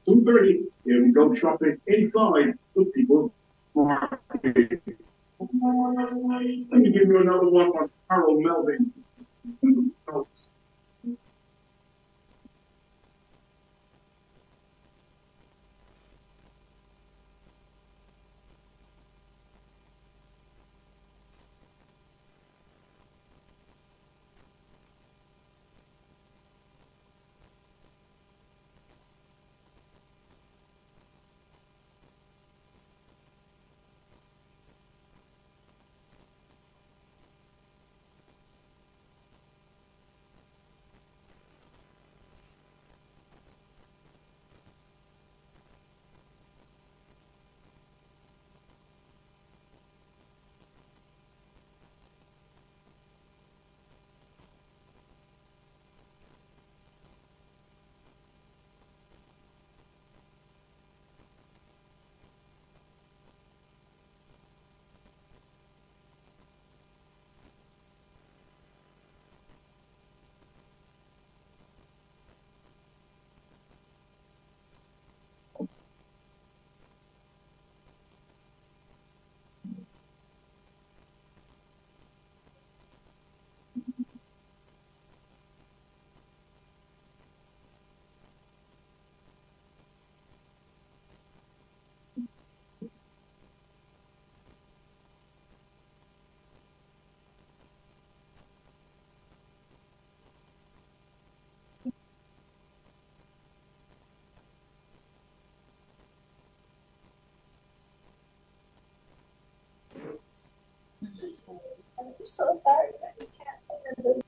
2:30, here we go shopping inside the people's market. Let me give you another one on Harold Melvin. Notes. I'm so sorry, but you can't.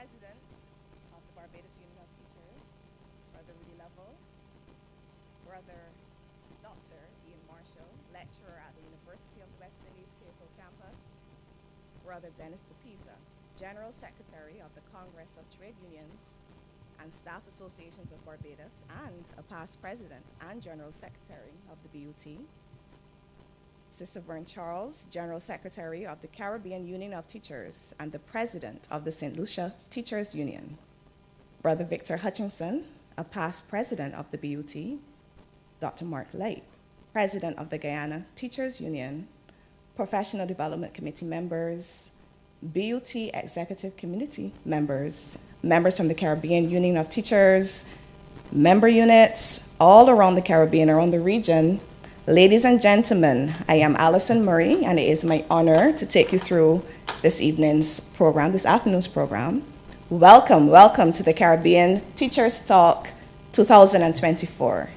President of the Barbados Union of Teachers, Brother Rudy Lovell, Brother Dr. Ian Marshall, lecturer at the University of the West Indies, Cape Campus, Brother Dennis DePisa, General Secretary of the Congress of Trade Unions and Staff Associations of Barbados, and a past President and General Secretary of the BUT, Sister Vern Charles, General Secretary of the Caribbean Union of Teachers and the President of the St. Lucia Teachers Union, Brother Victor Hutchinson, a past President of the BUT, Dr. Mark Lake, President of the Guyana Teachers Union, Professional Development Committee members, BUT Executive Community members, members from the Caribbean Union of Teachers, member units all around the Caribbean, around the region. Ladies and gentlemen, I am Alison Murray, and it is my honor to take you through this afternoon's program. Welcome, welcome to the Caribbean Teachers Talk 2024,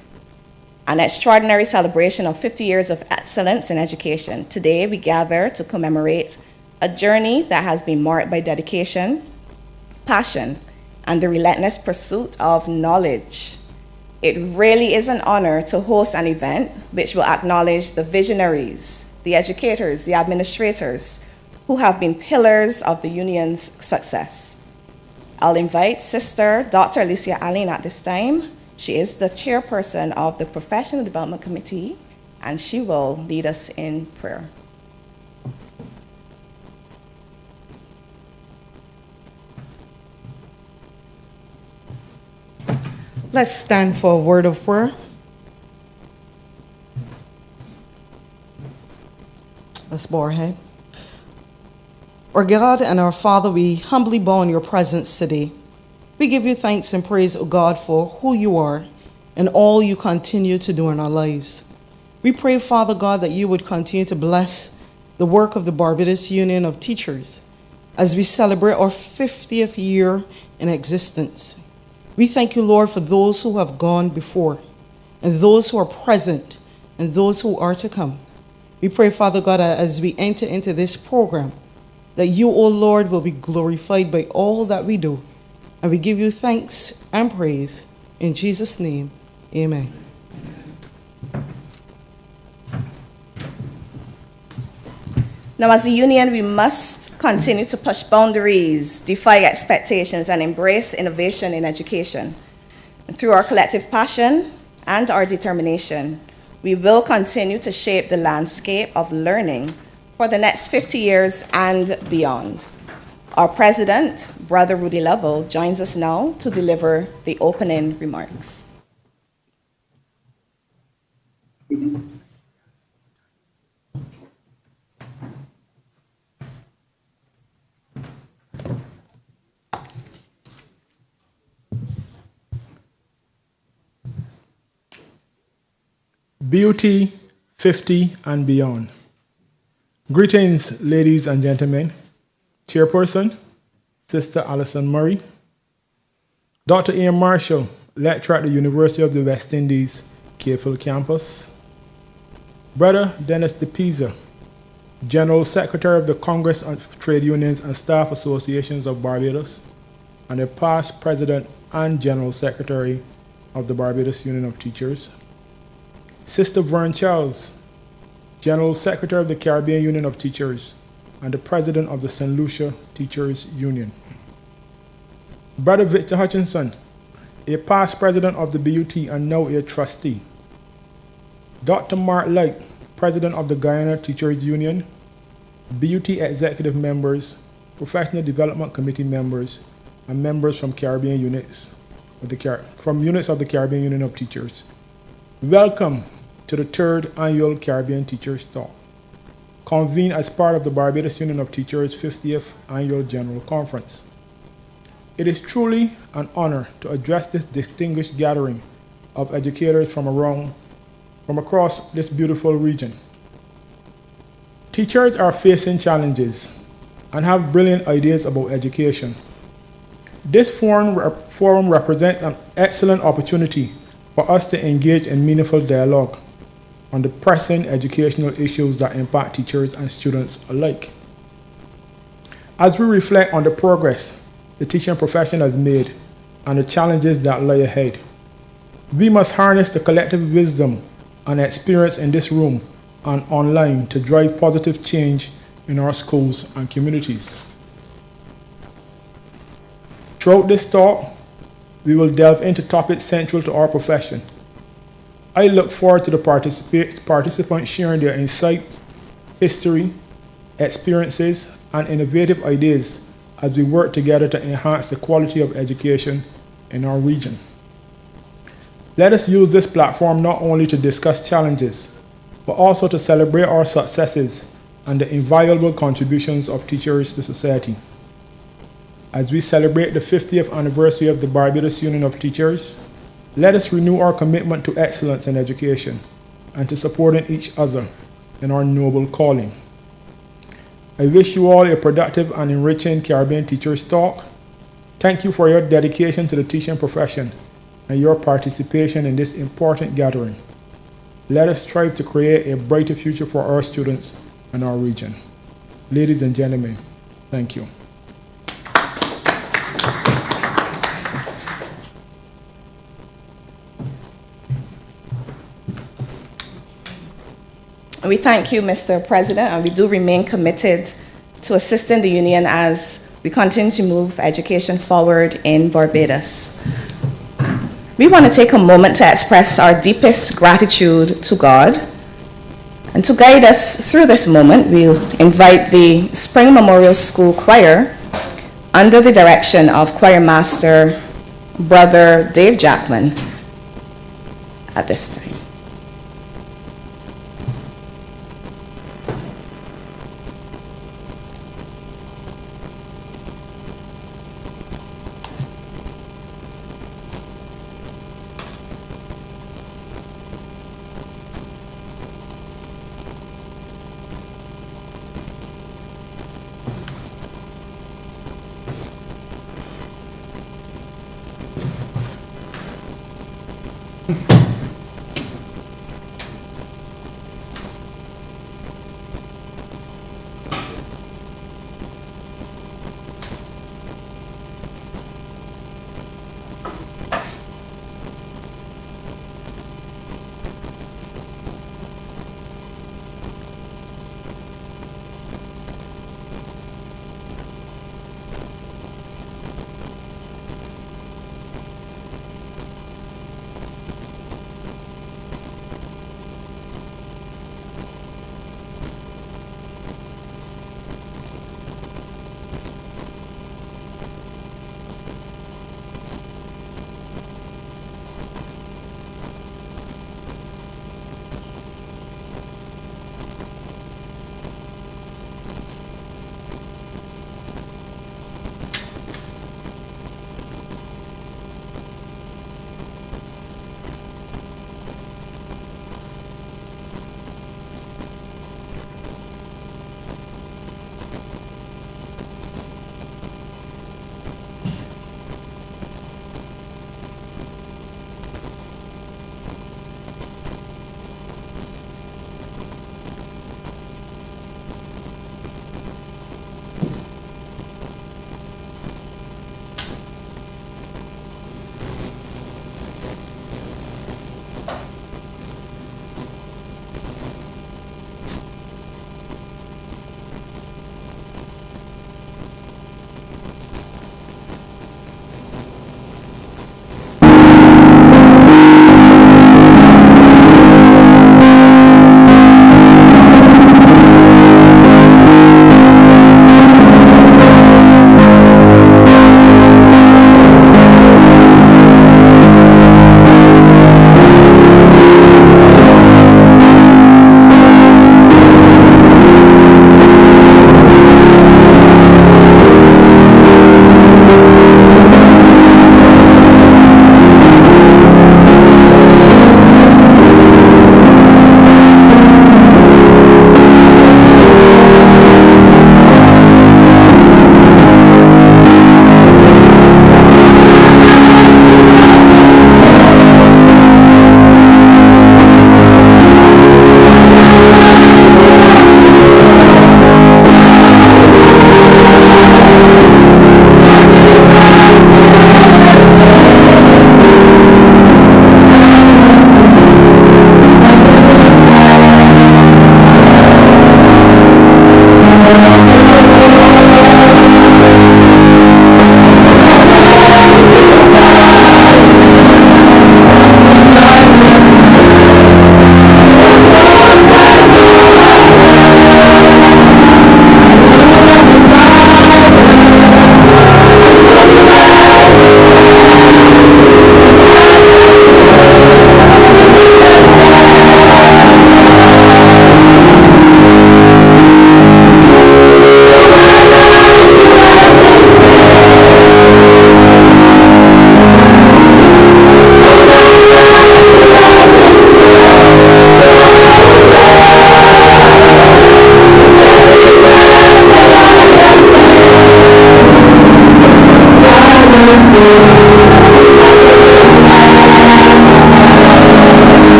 an extraordinary celebration of 50 years of excellence in education. Today, we gather to commemorate a journey that has been marked by dedication, passion, and the relentless pursuit of knowledge. It really is an honor to host an event which will acknowledge the visionaries, the educators, the administrators who have been pillars of the union's success. I'll invite Sister Dr. Alicia Allen at this time. She is the chairperson of the Professional Development Committee, and she will lead us in prayer. Let's stand for a word of prayer. Let's bow our head. Our God and our Father, we humbly bow in your presence today. We give you thanks and praise, O God, for who you are and all you continue to do in our lives. We pray, Father God, that you would continue to bless the work of the Barbados Union of Teachers as we celebrate our 50th year in existence. We thank you, Lord, for those who have gone before, and those who are present, and those who are to come. We pray, Father God, as we enter into this program, that you, O Lord, will be glorified by all that we do. And we give you thanks and praise. In Jesus' name, amen. Now, as a union, we must continue to push boundaries, defy expectations, and embrace innovation in education. And through our collective passion and our determination, we will continue to shape the landscape of learning for the next 50 years and beyond. Our president, Brother Rudy Lovell, joins us now to deliver the opening remarks. BUT 50 and beyond. Greetings, ladies and gentlemen. Chairperson, Sister Alison Murray. Dr. Ian Marshall, lecturer at the University of the West Indies, Capefield campus. Brother Dennis DePisa, General Secretary of the Congress of Trade Unions and Staff Associations of Barbados, and a past President and General Secretary of the Barbados Union of Teachers. Sister Vern Charles, General Secretary of the Caribbean Union of Teachers and the President of the St. Lucia Teachers Union. Brother Victor Hutchinson, a past President of the BUT and now a trustee. Dr. Mark Light, President of the Guyana Teachers Union, BUT Executive members, Professional Development Committee members, and members from Caribbean units of the Caribbean Union of Teachers. Welcome to the 3rd Annual Caribbean Teachers Talk, convened as part of the Barbados Union of Teachers' 50th Annual General Conference. It is truly an honor to address this distinguished gathering of educators from across this beautiful region. Teachers are facing challenges and have brilliant ideas about education. This forum represents an excellent opportunity for us to engage in meaningful dialogue on the pressing educational issues that impact teachers and students alike. As we reflect on the progress the teaching profession has made and the challenges that lie ahead, we must harness the collective wisdom and experience in this room and online to drive positive change in our schools and communities. Throughout this talk, we will delve into topics central to our profession. I look forward to the participants sharing their insight, history, experiences, and innovative ideas as we work together to enhance the quality of education in our region. Let us use this platform not only to discuss challenges, but also to celebrate our successes and the invaluable contributions of teachers to society. As we celebrate the 50th anniversary of the Barbados Union of Teachers, let us renew our commitment to excellence in education and to supporting each other in our noble calling. I wish you all a productive and enriching Caribbean Teachers Talk. Thank you for your dedication to the teaching profession and your participation in this important gathering. Let us strive to create a brighter future for our students and our region. Ladies and gentlemen, thank you. We thank you, Mr. President, and we do remain committed to assisting the union as we continue to move education forward in Barbados. We want to take a moment to express our deepest gratitude to God. And to guide us through this moment, we'll invite the Spring Memorial School Choir under the direction of Choir Master Brother Dave Jackman at this time.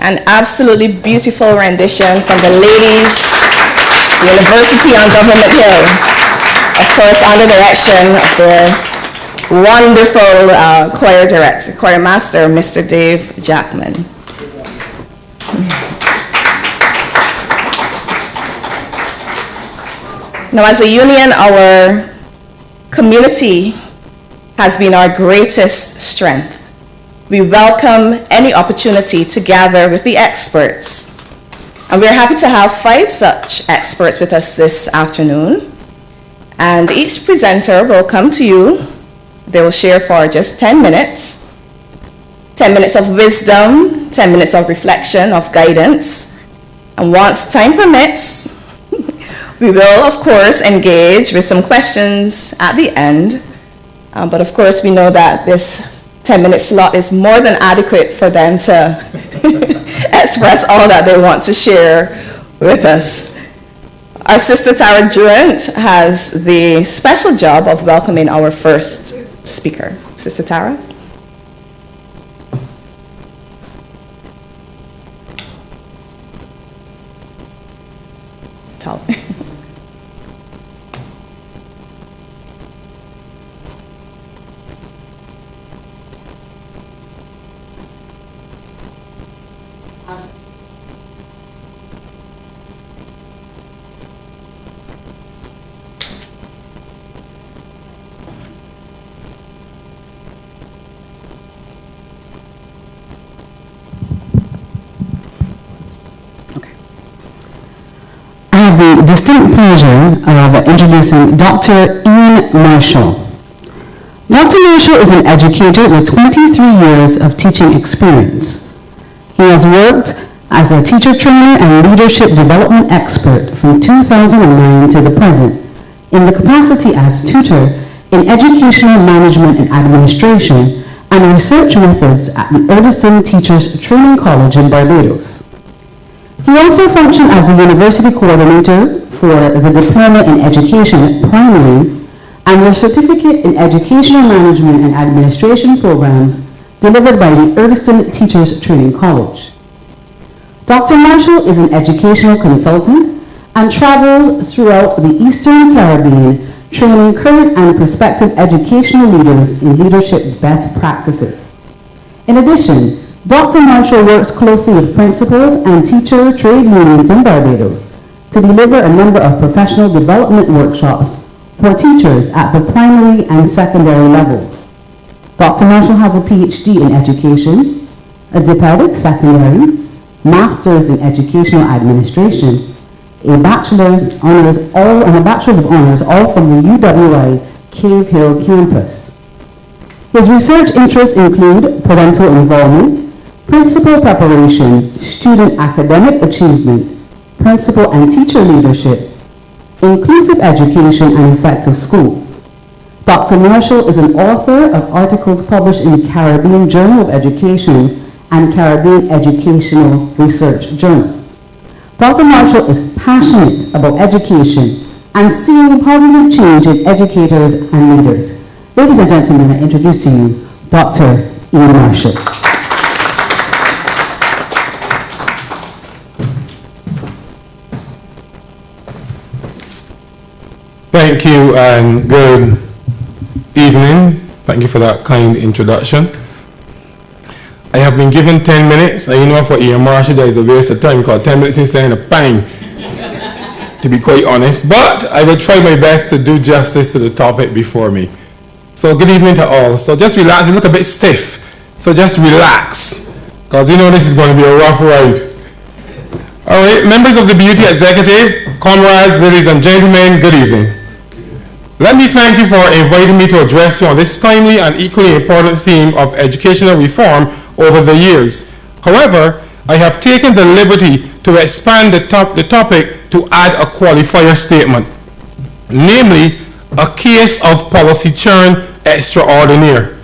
An absolutely beautiful rendition from the ladies, University on Government Hill. Of course, under the direction of their wonderful choir master, Mr. Dave Jackman. Now, as a union, our community has been our greatest strength. We welcome any opportunity to gather with the experts. And we're happy to have 5 such experts with us this afternoon. And each presenter will come to you. They will share for just 10 minutes. 10 minutes of wisdom, 10 minutes of reflection, of guidance. And once time permits, we will, of course, engage with some questions at the end. But of course, we know that this 10-minute slot is more than adequate for them to express all that they want to share with us. Our sister Tara Durant has the special job of welcoming our first speaker. Sister Tara. Tall. The distinct pleasure of introducing Dr. Ian Marshall. Dr. Marshall is an educator with 23 years of teaching experience. He has worked as a teacher trainer and leadership development expert from 2009 to the present in the capacity as tutor in educational management and administration and research methods at the Eardiston Teachers Training College in Barbados. He also functioned as the university coordinator for the Diploma in Education Primary and the Certificate in Educational Management and Administration programs delivered by the Eardiston Teachers Training College. Dr. Marshall is an educational consultant and travels throughout the Eastern Caribbean training current and prospective educational leaders in leadership best practices. In addition, Dr. Marshall works closely with principals and teacher trade unions in Barbados to deliver a number of professional development workshops for teachers at the primary and secondary levels. Dr. Marshall has a PhD in education, a DPED secondary, Master's in Educational Administration, a Bachelor's of Honors, all from the UWI Cave Hill campus. His research interests include parental involvement, principal preparation, student academic achievement, principal and teacher leadership, inclusive education and effective schools. Dr. Marshall is an author of articles published in the Caribbean Journal of Education and Caribbean Educational Research Journal. Dr. Marshall is passionate about education and seeing positive change in educators and leaders. Ladies and gentlemen, I introduce to you Dr. Ian Marshall. Thank you and good evening. Thank you for that kind introduction. I have been given 10 minutes, and you know for Ian Marshall there is a waste of time because 10 minutes is in a pang, to be quite honest. But I will try my best to do justice to the topic before me. So good evening to all. So just relax, you look a bit stiff. So just relax, because you know this is going to be a rough ride. All right, members of the Beauty Executive, comrades, ladies and gentlemen, good evening. Let me thank you for inviting me to address you on this timely and equally important theme of educational reform over the years. However, I have taken the liberty to expand the topic to add a qualifier statement, namely, a case of policy churn extraordinaire.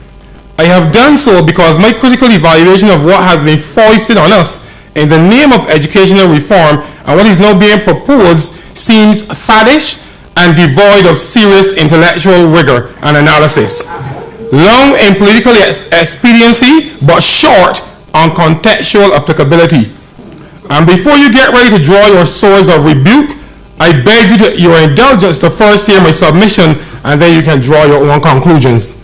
I have done so because my critical evaluation of what has been foisted on us in the name of educational reform and what is now being proposed seems faddish and devoid of serious intellectual rigor and analysis. Long in political expediency, but short on contextual applicability. And before you get ready to draw your swords of rebuke, I beg your indulgence to first hear my submission, and then you can draw your own conclusions.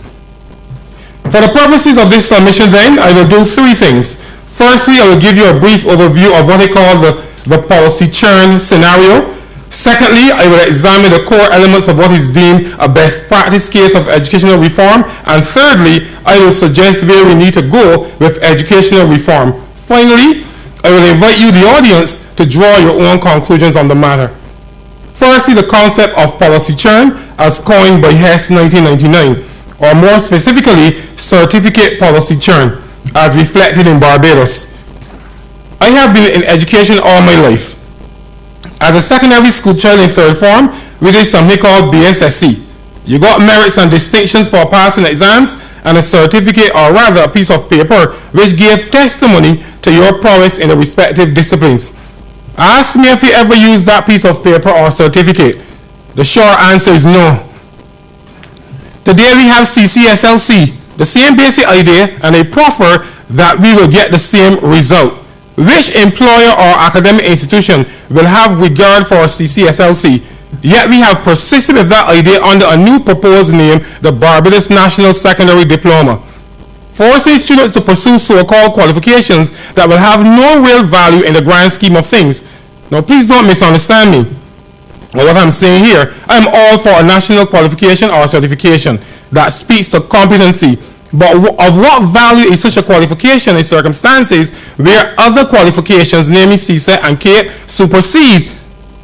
For the purposes of this submission then, I will do three things. Firstly, I will give you a brief overview of what I call the policy churn scenario. Secondly, I will examine the core elements of what is deemed a best practice case of educational reform. And thirdly, I will suggest where we need to go with educational reform. Finally, I will invite you, the audience, to draw your own conclusions on the matter. Firstly, the concept of policy churn as coined by Hess 1999, or more specifically, certificate policy churn, as reflected in Barbados. I have been in education all my life. As a secondary school child in third form, we did something called BSSC. You got merits and distinctions for passing exams and a certificate, or rather a piece of paper, which gave testimony to your prowess in the respective disciplines. Ask me if you ever used that piece of paper or certificate. The short answer is no. Today we have CCSLC, the same basic idea, and a proffer that we will get the same result. Which employer or academic institution will have regard for CCSLC? Yet we have persisted with that idea under a new proposed name, the Barbados National Secondary Diploma, forcing students to pursue so-called qualifications that will have no real value in the grand scheme of things. Now please don't misunderstand me. Well, what I'm saying here, I'm all for a national qualification or certification that speaks to competency. But of what value is such a qualification in circumstances where other qualifications, namely CSET and CATE, supersede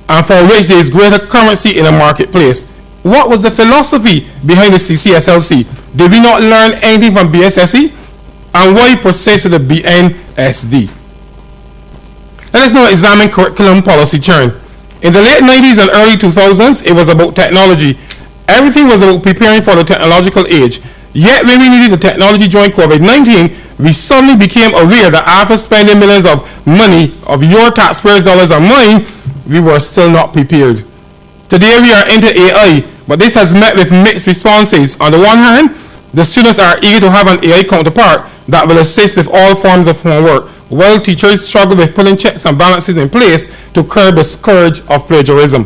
and for which there is greater currency in the marketplace? What was the philosophy behind the CCSLC? Did we not learn anything from BSSE? And why persist with the BNSD? Let us now examine curriculum policy churn. In the late 90s and early 2000s, it was about technology. Everything was about preparing for the technological age. Yet when we needed the technology during COVID-19, we suddenly became aware that after spending millions of money, of your taxpayers' dollars and mine, we were still not prepared. Today we are into AI, but this has met with mixed responses. On the one hand, the students are eager to have an AI counterpart that will assist with all forms of homework, while teachers struggle with putting checks and balances in place to curb the scourge of plagiarism.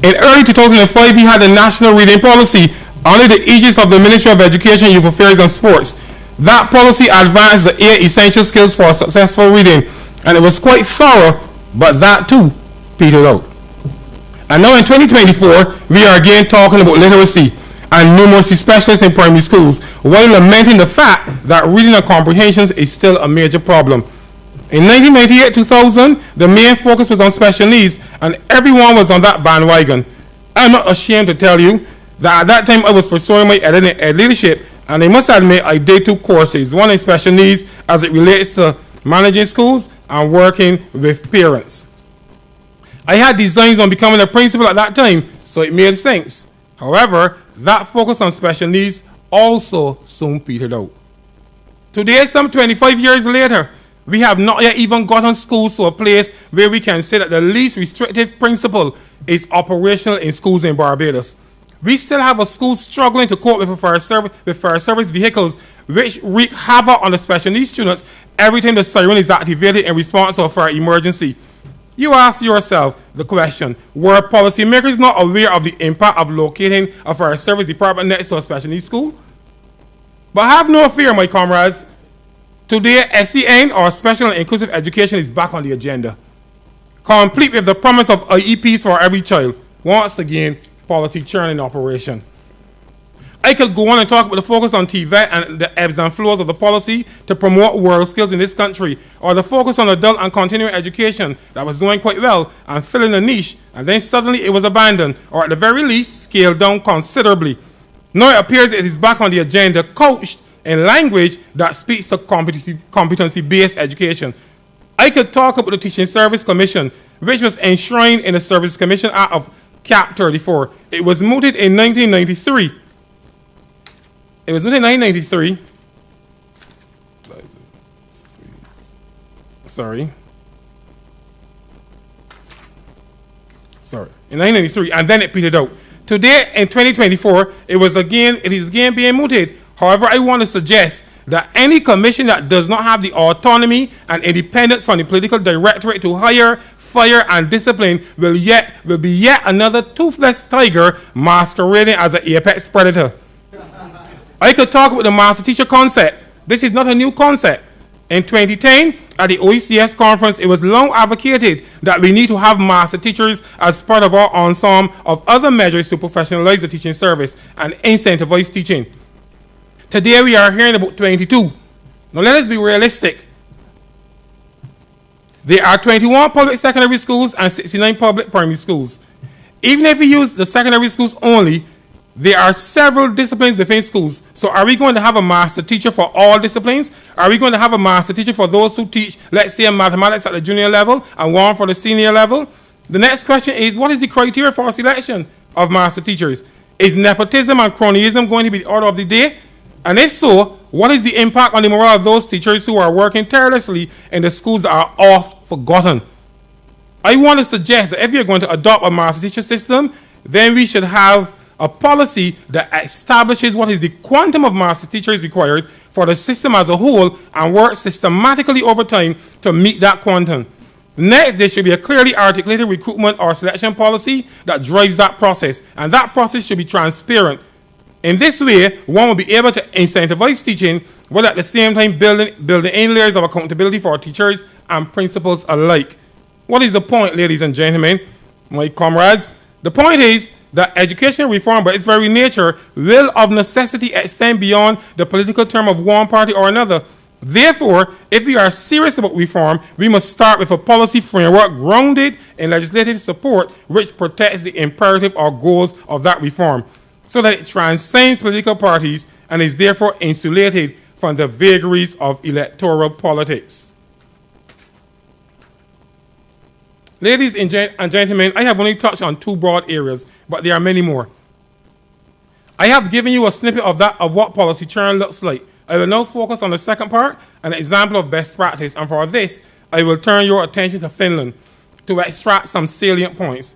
In early 2005, we had a national reading policy under the aegis of the Ministry of Education, Youth Affairs and Sports. That policy advanced the 8 essential skills for successful reading, and it was quite thorough, but that too petered out. And now in 2024, we are again talking about literacy. and numeracy specialists in primary schools, while lamenting the fact that reading and comprehension is still a major problem. In 1998-2000, the main focus was on special needs, and everyone was on that bandwagon. I'm not ashamed to tell you that at that time I was pursuing my ed leadership, and I must admit I did 2 courses, one in special needs as it relates to managing schools and working with parents. I had designs on becoming a principal at that time, so it made sense. However, that focus on special needs also soon petered out. Today, some 25 years later, we have not yet even gotten schools to a place where we can say that the least restrictive principle is operational in schools in Barbados. We still have a school struggling to cope with fire service vehicles, which wreak havoc on the special needs students every time the siren is activated in response to a fire emergency. You ask yourself the question, were policymakers not aware of the impact of locating a fire service department next to a special needs school? But have no fear, my comrades. Today, SEN, or Special and Inclusive Education, is back on the agenda, complete with the promise of IEPs for every child. Once again, policy churn in operation. I could go on and talk about the focus on TVET and the ebbs and flows of the policy to promote world skills in this country, or the focus on adult and continuing education that was doing quite well and filling a niche, and then suddenly it was abandoned, or at the very least, scaled down considerably. Now it appears it is back on the agenda, couched in language that speaks to competency-based education. I could talk about the Teaching Service Commission, which was enshrined in the Service Commission Act of Cap 34. It was mooted in 1993. It was mooted in 1993. In 1993, and then it petered out. Today, in 2024, it is again being mooted. However, I want to suggest that any commission that does not have the autonomy and independence from the political directorate to hire, fire, and discipline will be yet another toothless tiger masquerading as an apex predator. I could talk about the master teacher concept. This is not a new concept. In 2010, at the OECS conference, it was long advocated that we need to have master teachers as part of our ensemble of other measures to professionalize the teaching service and incentivize teaching. Today we are hearing about 22. Now let us be realistic. There are 21 public secondary schools and 69 public primary schools. Even if we use the secondary schools only, there are several disciplines within schools. So are we going to have a master teacher for all disciplines? Are we going to have a master teacher for those who teach, let's say, mathematics at the junior level and one for the senior level? The next question is, what is the criteria for selection of master teachers? Is nepotism and cronyism going to be the order of the day? And if so, what is the impact on the morale of those teachers who are working tirelessly in the schools that are oft forgotten? I want to suggest that if you're going to adopt a master teacher system, then we should have a policy that establishes what is the quantum of master teachers required for the system as a whole and work systematically over time to meet that quantum. Next, there should be a clearly articulated recruitment or selection policy that drives that process, and that process should be transparent. In this way, one will be able to incentivize teaching, while at the same time building in layers of accountability for teachers and principals alike. What is the point, ladies and gentlemen, my comrades? The point is that education reform, by its very nature, will of necessity extend beyond the political term of one party or another. Therefore, if we are serious about reform, we must start with a policy framework grounded in legislative support which protects the imperative or goals of that reform, so that it transcends political parties and is therefore insulated from the vagaries of electoral politics. Ladies and gentlemen, I have only touched on 2 broad areas, but there are many more. I have given you a snippet of what policy churn looks like. I will now focus on the second part, an example of best practice, and for this, I will turn your attention to Finland to extract some salient points.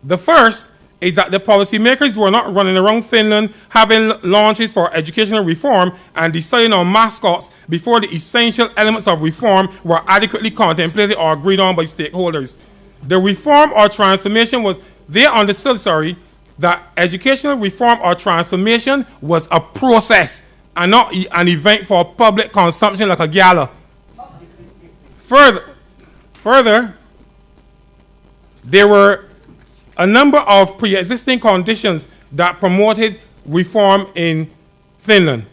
The first is that the policymakers were not running around Finland having launches for educational reform and deciding on mascots before the essential elements of reform were adequately contemplated or agreed on by stakeholders. The reform or transformation was, they understood, that educational reform or transformation was a process and not an event for public consumption like a gala. Further, there were a number of pre-existing conditions that promoted reform in Finland.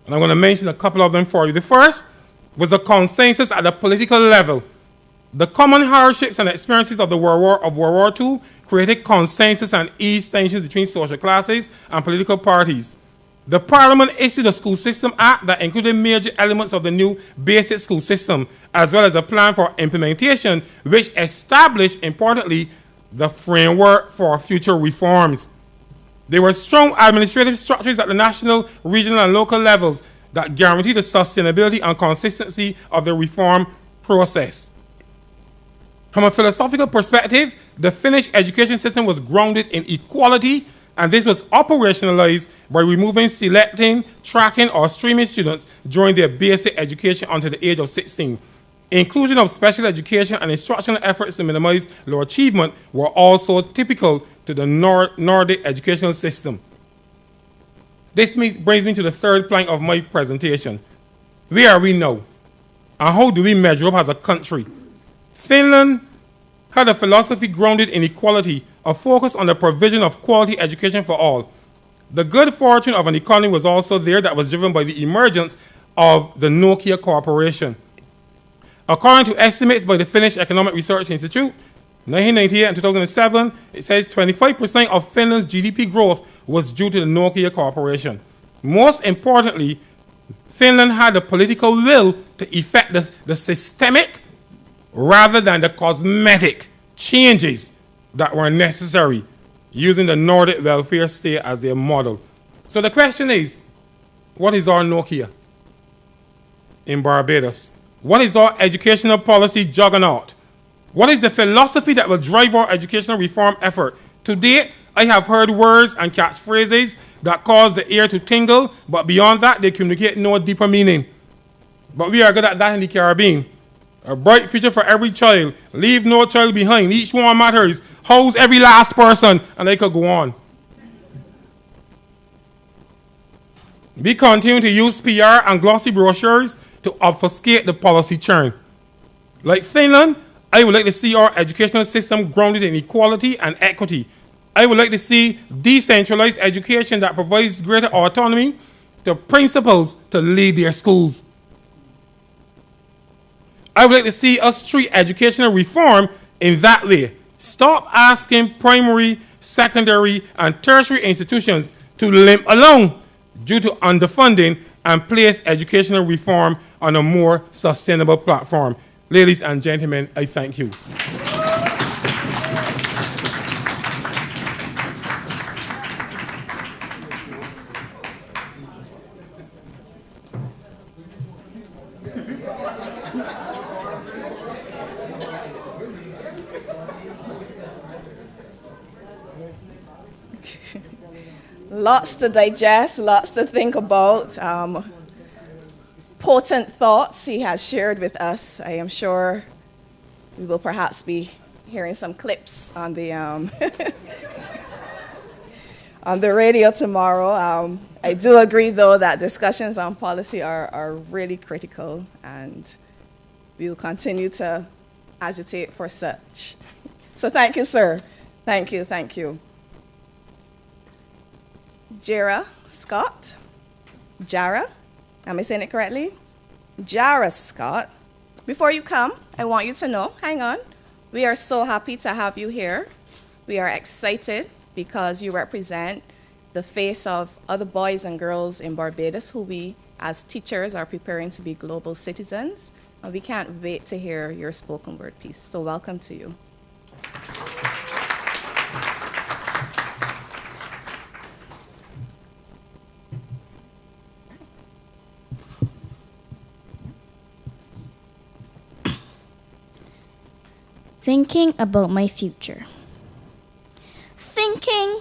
And I'm going to mention a couple of them for you. The first was a consensus at the political level. The common hardships and experiences of World War II created consensus and eased tensions between social classes and political parties. The Parliament issued a School System Act that included major elements of the new basic school system, as well as a plan for implementation, which established, importantly, the framework for future reforms. There were strong administrative structures at the national, regional, and local levels that guaranteed the sustainability and consistency of the reform process. From a philosophical perspective, the Finnish education system was grounded in equality, and this was operationalized by removing selecting, tracking, or streaming students during their basic education until the age of 16. Inclusion of special education and instructional efforts to minimize low achievement were also typical to the Nordic educational system. This brings me to the third plank of my presentation. Where are we now? And how do we measure up as a country? Finland had a philosophy grounded in equality, a focus on the provision of quality education for all. The good fortune of an economy was also there that was driven by the emergence of the Nokia Corporation. According to estimates by the Finnish Economic Research Institute, 1998 and 2007, it says 25% of Finland's GDP growth was due to the Nokia Corporation. Most importantly, Finland had the political will to effect the systemic rather than the cosmetic changes that were necessary, using the Nordic welfare state as their model. So the question is, what is our Nokia in Barbados? What is our educational policy juggernaut? What is the philosophy that will drive our educational reform effort? To date, I have heard words and catchphrases that cause the ear to tingle, but beyond that, they communicate no deeper meaning. But we are good at that in the Caribbean. A bright future for every child. Leave no child behind. Each one matters. House every last person. And they could go on. We continue to use PR and glossy brochures to obfuscate the policy churn. Like Finland, I would like to see our educational system grounded in equality and equity. I would like to see decentralized education that provides greater autonomy to principals to lead their schools. I would like to see us treat educational reform in that way. Stop asking primary, secondary, and tertiary institutions to limp along due to underfunding and place educational reform on a more sustainable platform. Ladies and gentlemen, I thank you. Lots to digest, lots to think about. Potent thoughts he has shared with us. I am sure we will perhaps be hearing some clips on the on the radio tomorrow. I do agree, though, that discussions on policy are really critical, and we will continue to agitate for such. So thank you, sir. Thank you, thank you. Jara Scott. Jara, am I saying it correctly? Jara Scott. Before you come, I want you to know, hang on, we are so happy to have you here. We are excited because you represent the face of other boys and girls in Barbados who we, as teachers, are preparing to be global citizens. And we can't wait to hear your spoken word piece. So welcome to you. Thinking about my future. Thinking.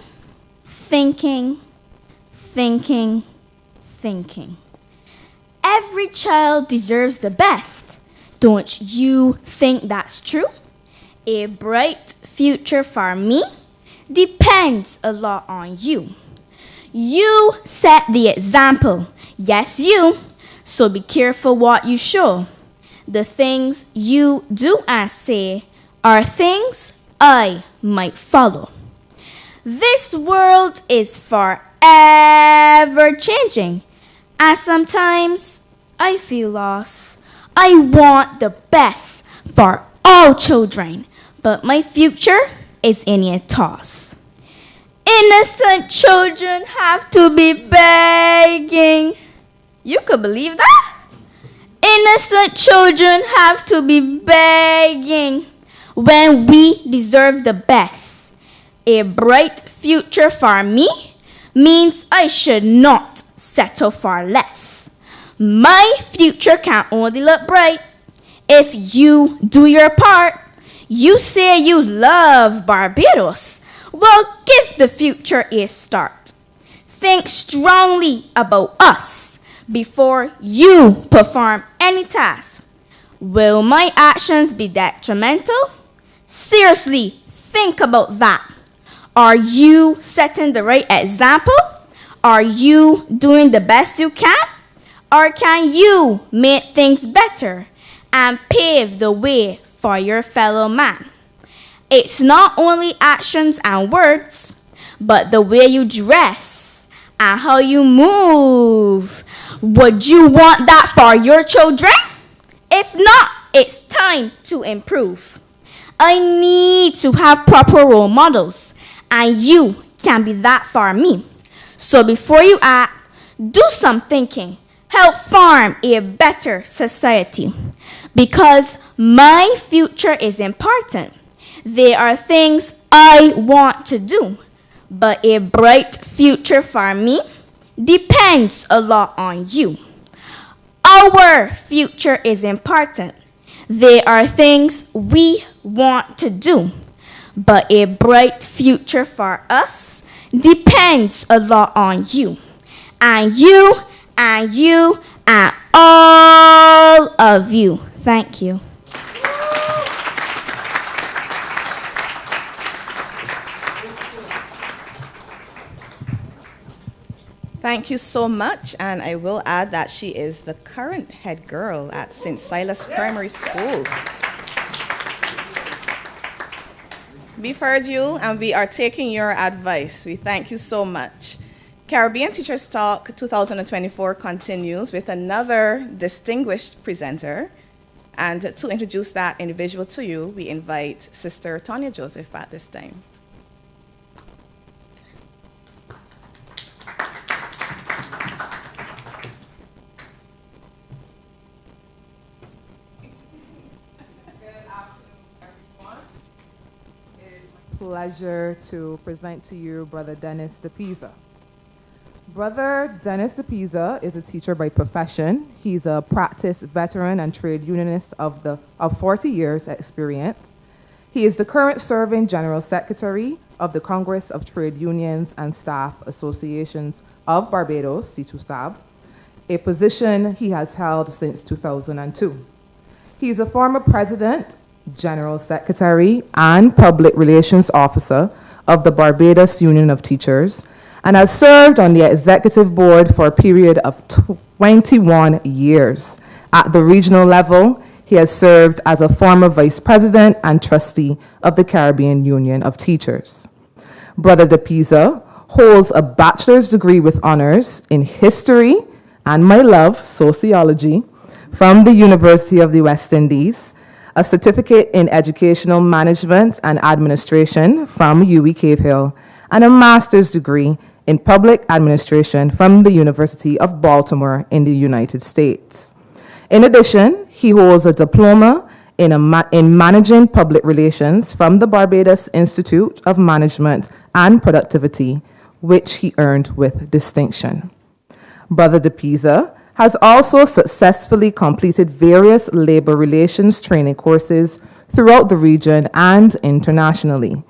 Every child deserves the best. Don't you think that's true? A bright future for me depends a lot on you. You set the example. Yes, you. So be careful what you show. The things you do and say are things I might follow. This world is for ever changing, and sometimes I feel lost. I want the best for all children, but my future is in a toss. Innocent children have to be begging. You could believe that? Innocent children have to be begging when we deserve the best. A bright future for me means I should not settle for less. My future can only look bright if you do your part. You say you love Barbados. Well, give the future a start. Think strongly about us before you perform any task. Will my actions be detrimental? Seriously, think about that. Are you setting the right example? Are you doing the best you can? Or can you make things better and pave the way for your fellow man? It's not only actions and words, but the way you dress and how you move. Would you want that for your children? If not, it's time to improve. I need to have proper role models, and you can be that for me. So before you act, do some thinking. Help form a better society. Because my future is important. There are things I want to do, but a bright future for me depends a lot on you. Our future is important. There are things we want to do, but a bright future for us depends a lot on you. And you, and you, and all of you. Thank you. Thank you so much, and I will add that she is the current head girl at St. Silas Primary School. We've heard you, and we are taking your advice. We thank you so much. Caribbean Teachers Talk 2024 continues with another distinguished presenter. And to introduce that individual to you, we invite Sister Tonya Joseph at this time. Pleasure to present to you Brother Dennis DePisa. Brother Dennis DePisa is a teacher by profession. He's a practice veteran and trade unionist of 40 years experience. He is the current serving General Secretary of the Congress of Trade Unions and Staff Associations of Barbados, C2SAB, a position he has held since 2002. He is a former president, General Secretary, and Public Relations Officer of the Barbados Union of Teachers, and has served on the executive board for a period of 21 years. At the regional level, he has served as a former vice president and trustee of the Caribbean Union of Teachers. Brother DePisa holds a bachelor's degree with honors in history and, my love, sociology from the University of the West Indies, a certificate in educational management and administration from UWI Cave Hill, and a master's degree in public administration from the University of Baltimore in the United States. In addition, he holds a diploma in managing public relations from the Barbados Institute of Management and Productivity, which he earned with distinction. Brother DePisa has also successfully completed various labor relations training courses throughout the region and internationally.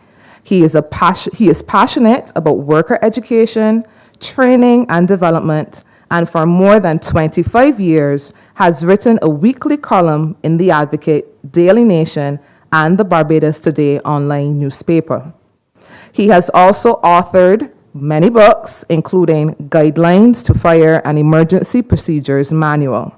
He is passionate about worker education, training and development, and for more than 25 years has written a weekly column in The Advocate, Daily Nation, and the Barbados Today online newspaper. He has also authored many books, including Guidelines to Fire and Emergency Procedures Manual.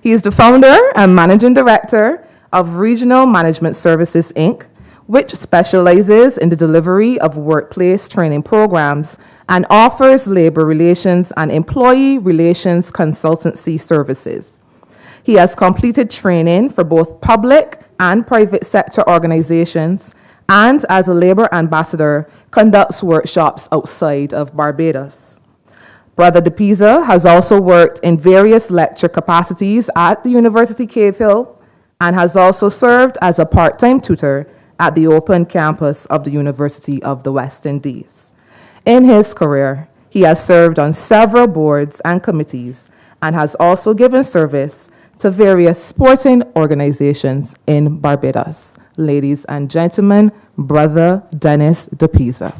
He is the founder and managing director of Regional Management Services, Inc., which specializes in the delivery of workplace training programs and offers labor relations and employee relations consultancy services. He has completed training for both public and private sector organizations, and as a labor ambassador, conducts workshops outside of Barbados. Brother DePisa has also worked in various lecture capacities at the University Cave Hill and has also served as a part-time tutor at the open campus of the University of the West Indies. In his career, he has served on several boards and committees and has also given service to various sporting organizations in Barbados. Ladies and gentlemen, Brother Dennis DePisa.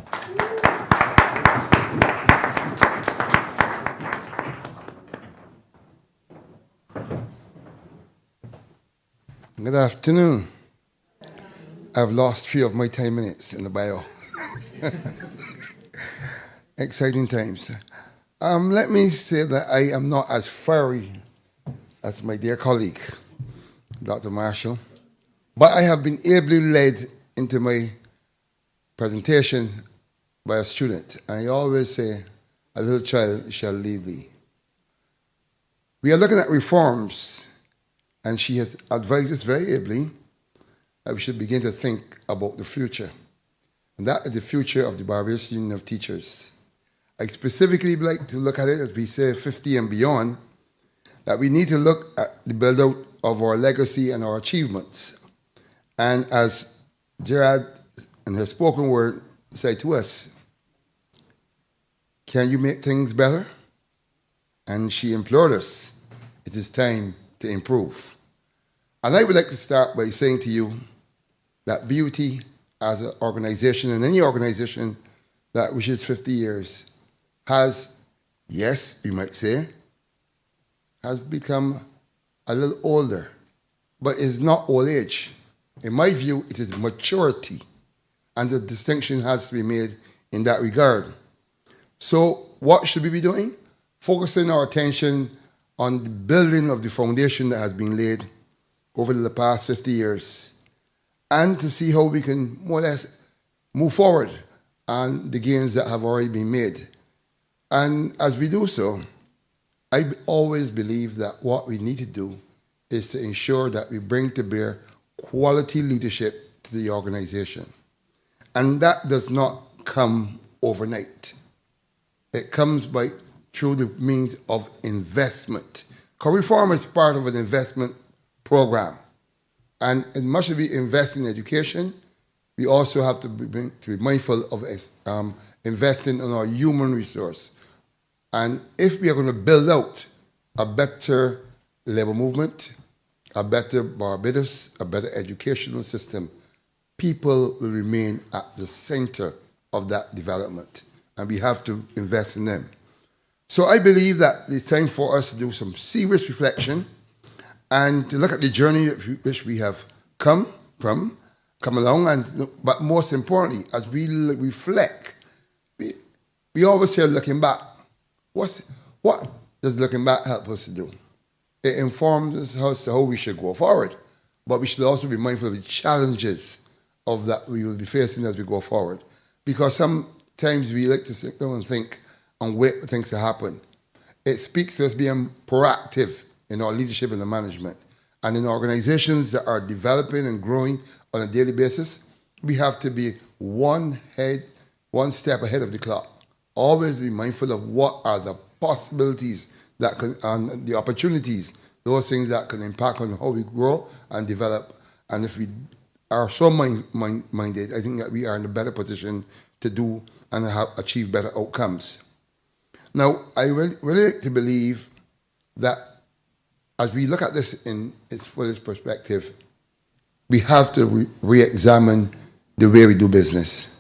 Good afternoon. I've lost 3 of my 10 minutes in the bio. Exciting times. Let me say that I am not as fiery as my dear colleague, Dr. Marshall, but I have been ably led into my presentation by a student. I always say, a little child shall lead me. We are looking at reforms, and she has advised us very ably that we should begin to think about the future. And that is the future of the Barbados Union of Teachers. I specifically like to look at it, as we say, 50 and beyond, that we need to look at the build-out of our legacy and our achievements. And as Gerard, in her spoken word, said to us, can you make things better? And she implored us, it is time to improve. And I would like to start by saying to you that beauty as an organization, and any organization that wishes 50 years, has, yes, you might say, has become a little older, but is not old age. In my view, it is maturity, and the distinction has to be made in that regard. So what should we be doing? Focusing our attention on the building of the foundation that has been laid over the past 50 years, and to see how we can more or less move forward on the gains that have already been made. And as we do so, I always believe that what we need to do is to ensure that we bring to bear quality leadership to the organization. And that does not come overnight. It comes through the means of investment. Reform is part of an investment program. And as much as we invest in education, we also have to be mindful of investing in our human resource. And if we are going to build out a better labor movement, a better Barbados, a better educational system, people will remain at the center of that development. And we have to invest in them. So I believe that it's time for us to do some serious reflection and to look at the journey which we have come along, but most importantly, as we reflect, we always say looking back. What does looking back help us to do? It informs us as to how we should go forward, but we should also be mindful of the challenges of that we will be facing as we go forward. Because sometimes we like to sit down and think and wait for things to happen. It speaks to us being proactive in our leadership and the management. And in organizations that are developing and growing on a daily basis, we have to be one step ahead of the clock. Always be mindful of what are the possibilities that can, and the opportunities, those things that can impact on how we grow and develop. And if we are so minded, I think that we are in a better position to do and achieve better outcomes. Now, I really like to believe that as we look at this in its fullest perspective, we have to re-examine the way we do business.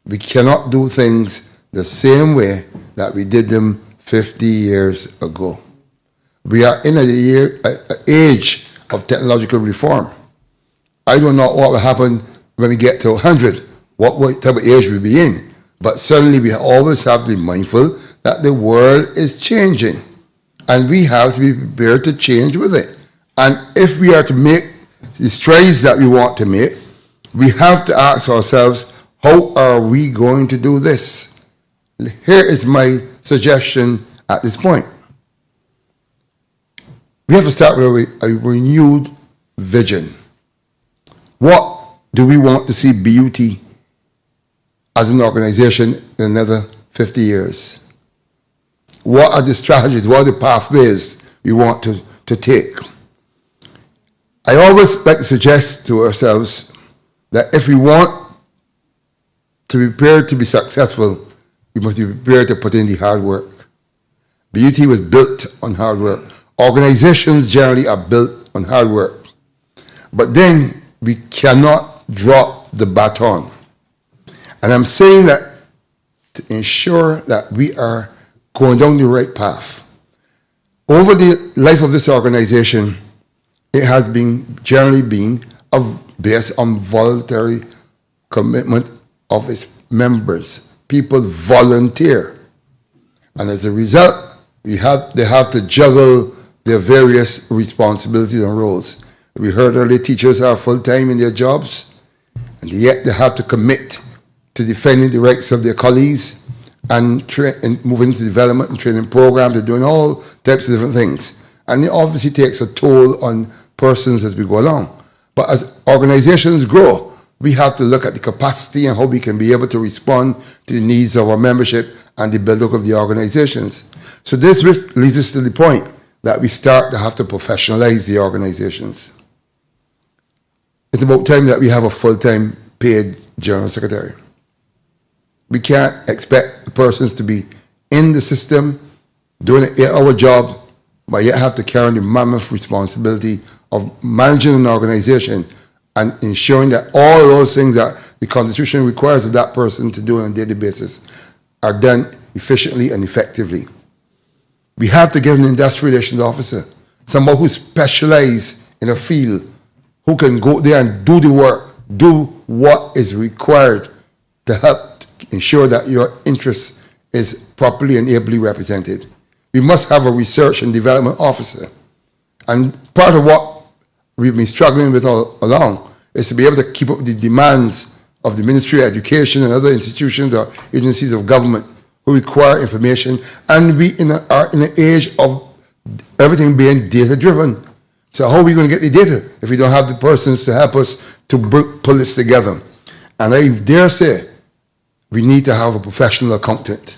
We cannot do things the same way that we did them 50 years ago. We are in an age of technological reform. I don't know what will happen when we get to 100, what type of age we'll be in, but certainly we always have to be mindful that the world is changing, and we have to be prepared to change with it. And if we are to make the strides that we want to make, we have to ask ourselves, how are we going to do this? here is my suggestion at this point. We have to start with a renewed vision. What do we want to see BUT as an organization in another 50 years? What are the strategies, what are the pathways we want to take? I always like to suggest to ourselves that if we want to be prepared to be successful, we must be prepared to put in the hard work. BUT was built on hard work. Organizations generally are built on hard work. But then we cannot drop the baton. And I'm saying that to ensure that we are going down the right path. Over the life of this organization, it has generally been based on voluntary commitment of its members. People volunteer. And as a result, they have to juggle their various responsibilities and roles. We heard earlier teachers are full-time in their jobs, and yet they have to commit to defending the rights of their colleagues and moving into development and training programs. They're doing all types of different things. And it obviously takes a toll on persons as we go along. But as organizations grow, we have to look at the capacity and how we can be able to respond to the needs of our membership and the build-up of the organizations. So this leads us to the point that we start to have to professionalize the organizations. It's about time that we have a full-time paid general secretary. We can't expect persons to be in the system, doing an 8-hour job, but yet have to carry the mammoth responsibility of managing an organization and ensuring that all those things that the Constitution requires of that person to do on a daily basis are done efficiently and effectively. We have to get an industrial relations officer, somebody who specializes in a field, who can go there and do the work, do what is required to help ensure that your interest is properly and ably represented. We must have a research and development officer. And part of what we've been struggling with all along is to be able to keep up with the demands of the Ministry of Education and other institutions or agencies of government who require information. And we are in an age of everything being data-driven. So how are we going to get the data if we don't have the persons to help us to pull this together? And I dare say we need to have a professional accountant.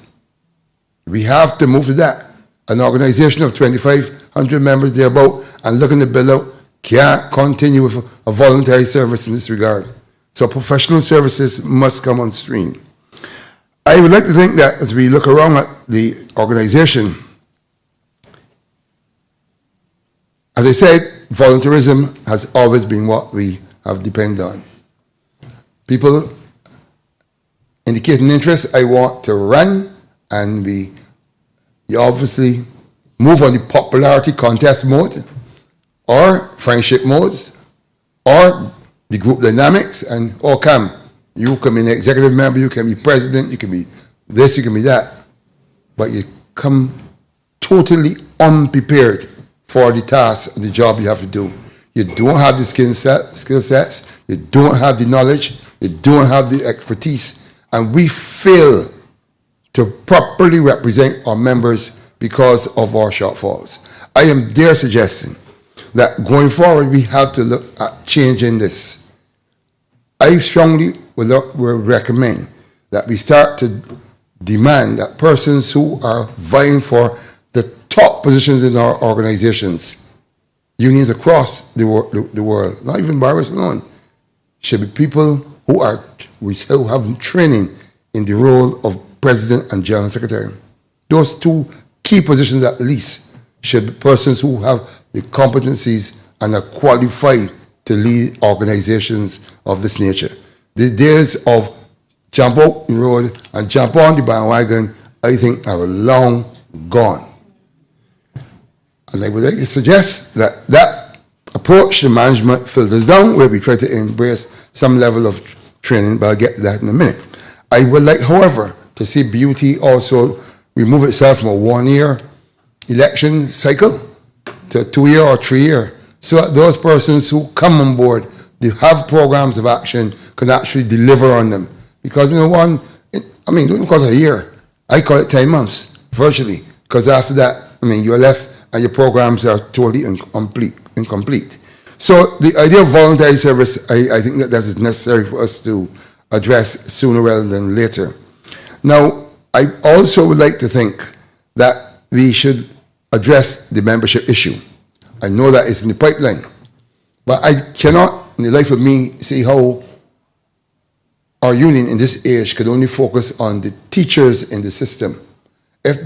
We have to move to that. An organization of 2,500 members thereabout and looking to build out can't continue with a voluntary service in this regard. So professional services must come on stream. I would like to think that as we look around at the organization, as I said, volunteerism has always been what we have depended on. People indicating interest, I want to run, and you obviously move on the popularity contest mode, or friendship modes, or the group dynamics, and you can be an executive member, you can be president, you can be this, you can be that, but you come totally unprepared for the task, the job you have to do. You don't have the skill sets, you don't have the knowledge, you don't have the expertise, and we fail to properly represent our members because of our shortfalls. I am there suggesting that going forward we have to look at changing this. I strongly would recommend that we start to demand that persons who are vying for the top positions in our organizations, unions across the world, not even Barbados alone, should be people who have training in the role of president and general secretary. Those two key positions at least should be persons who have the competencies and are qualified to lead organizations of this nature. The days of jump out the road and jump on the bandwagon, I think, are long gone. And I would like to suggest that that approach to management filters down, where we try to embrace some level of training, but I'll get to that in a minute. I would like, however, to see BUT also remove itself from a 1-year election cycle to a 2-year or 3-year, so that those persons who come on board, they have programs of action, can actually deliver on them. Because don't even call it a year. I call it 10 months, virtually, because after that, I mean, you're left and your programs are totally incomplete. So the idea of voluntary service, I think that is necessary for us to address sooner rather than later. Now, I also would like to think that we should address the membership issue. I know that it's in the pipeline, but I cannot, in the life of me, see how our union in this age could only focus on the teachers in the system. If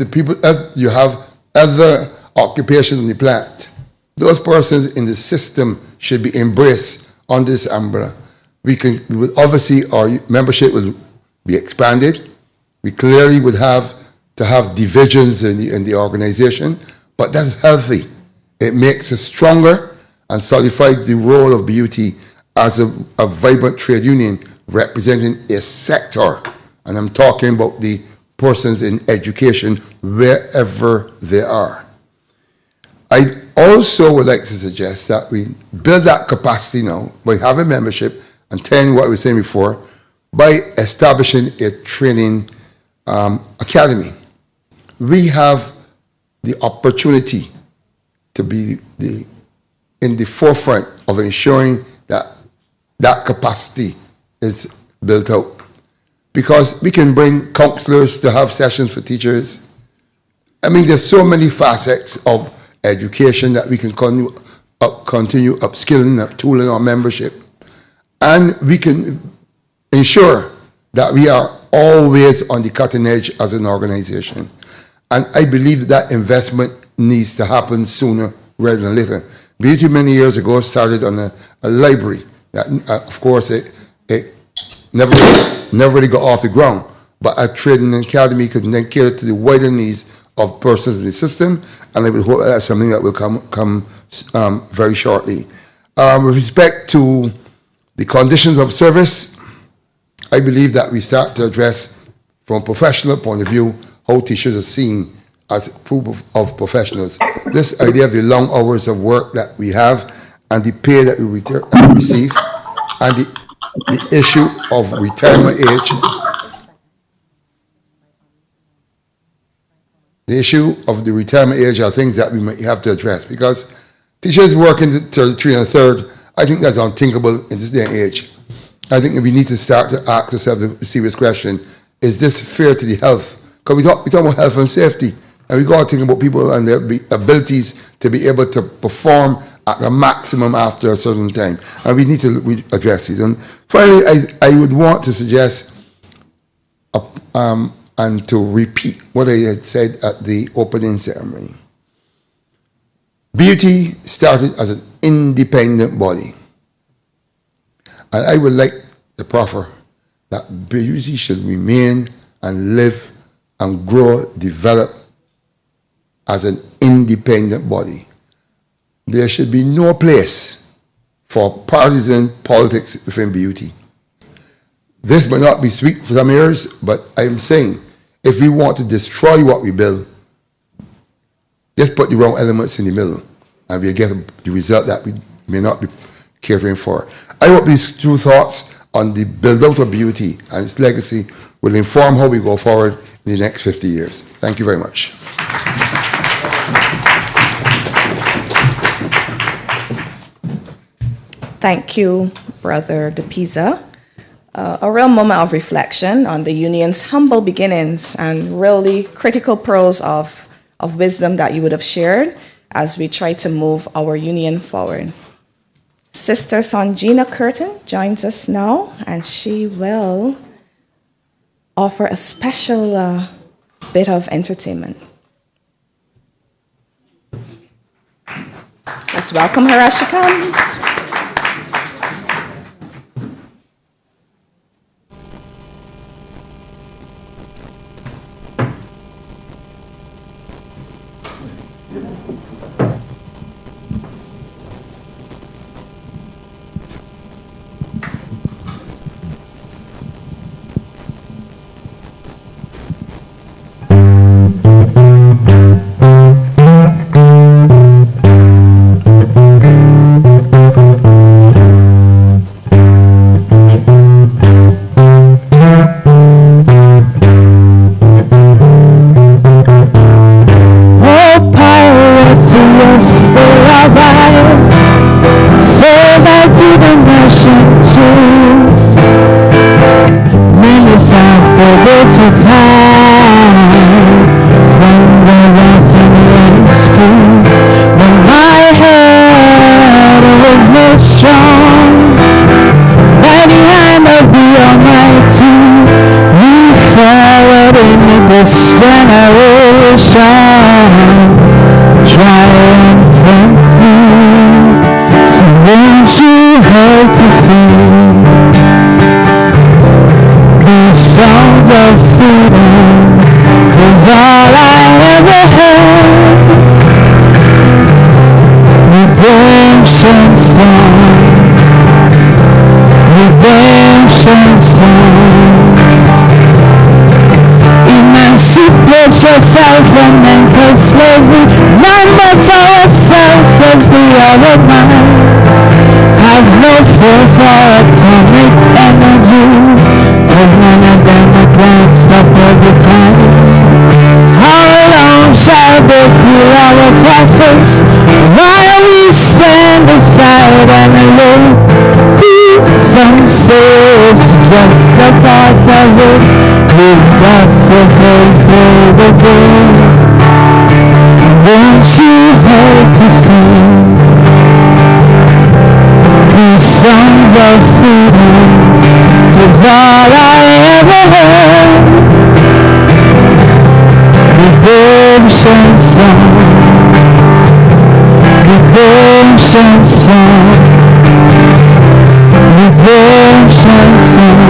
you have other occupations in the plant, those persons in the system should be embraced under this umbrella. Obviously, our membership will be expanded. We clearly would have to have divisions in the organization, but that's healthy. It makes us stronger and solidifies the role of BUT as a vibrant trade union representing a sector. And I'm talking about the persons in education wherever they are. I also would like to suggest that we build that capacity now by having membership and telling what I was saying before, by establishing a training academy. We have the opportunity to be in the forefront of ensuring that that capacity is built out. Because we can bring counselors to have sessions for teachers. I mean, there's so many facets of education that we can continue upskilling, uptooling our membership. And we can ensure that we are always on the cutting edge as an organization. And I believe that investment needs to happen sooner rather than later. BUT many years ago started on a library that, of course, it never really got off the ground, but a training academy could then cater to the wider needs of persons in the system, and I would hope that's something that will come very shortly. With respect to the conditions of service, I believe that we start to address, from a professional point of view, how teachers are seen as proof of professionals. This idea of the long hours of work that we have and the pay that we receive, and the issue of retirement age. The issue of the retirement age are things that we might have to address, because teachers working till 3 1/3, I think that's unthinkable in this day and age. I think we need to start to ask ourselves a serious question: is this fair to the health? Because we talk about health and safety, and we got to think about people and their abilities to be able to perform at the maximum after a certain time, and we need to address these. And finally, I would want to suggest and to repeat what I had said at the opening ceremony. BUT started as an independent body, and I would like to proffer that BUT should remain and live and grow, develop as an independent body. There should be no place for partisan politics within BUT. This may not be sweet for some ears, but I am saying, if we want to destroy what we build, just put the wrong elements in the middle, and we'll get the result that we may not be catering for. I hope these two thoughts on the build-out of BUT and its legacy will inform how we go forward in the next 50 years. Thank you very much. Thank you, Brother DePisa. A real moment of reflection on the union's humble beginnings and really critical pearls of wisdom that you would have shared as we try to move our union forward. Sister Sanjina Curtin joins us now, and she will offer a special bit of entertainment. Let's welcome her as she comes. to sing these songs of freedom is all I ever had. Redemption song, redemption song. Emancipate yourself from mental slavery. None but ourselves can free our mind. Have no fear for atomic energy, 'cause none of them can stop all the time. How long shall they kill our prophets while we stand aside and look? Some say it's just a part of it. We've got to fulfill the goal. Won't you help to sing these songs of freedom? It's all I ever had. Redemption song, redemption song, redemption song.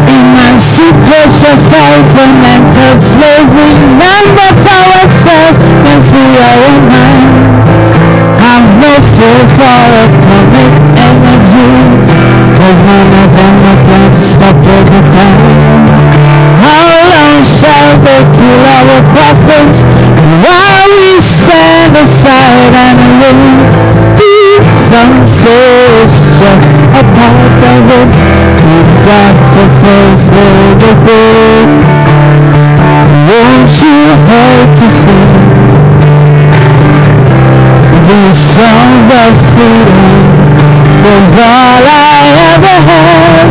Emancipate yourself from mental slavery. None but ourselves can free our mind. Have no fear for atomic energy, 'cause none of them are going to stop all the time. How long shall they kill our prophets while we stand aside and look? Some say it's just a part of it. We've got to fulfill the book. Won't you help to sing these songs of freedom? Was all I ever had.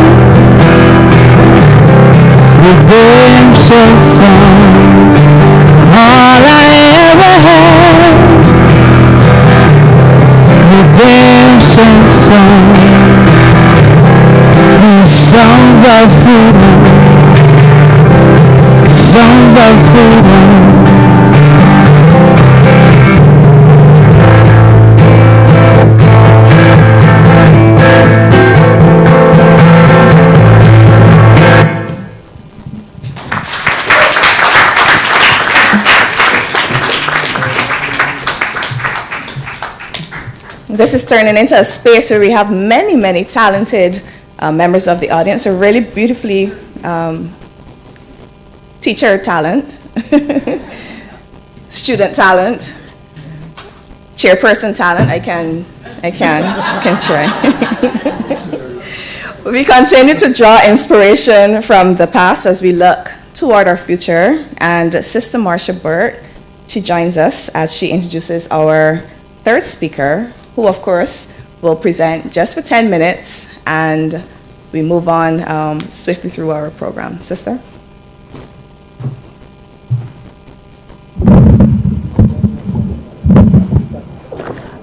Redemption songs, all I ever had. Redemption songs, these songs of freedom, songs of freedom. This is turning into a space where we have many, many talented members of the audience, so really beautifully teacher talent, student talent, chairperson talent. I can try. We continue to draw inspiration from the past as we look toward our future, and Sister Marcia Burt, she joins us as she introduces our third speaker, who of course will present just for 10 minutes, and we move on swiftly through our program. Sister?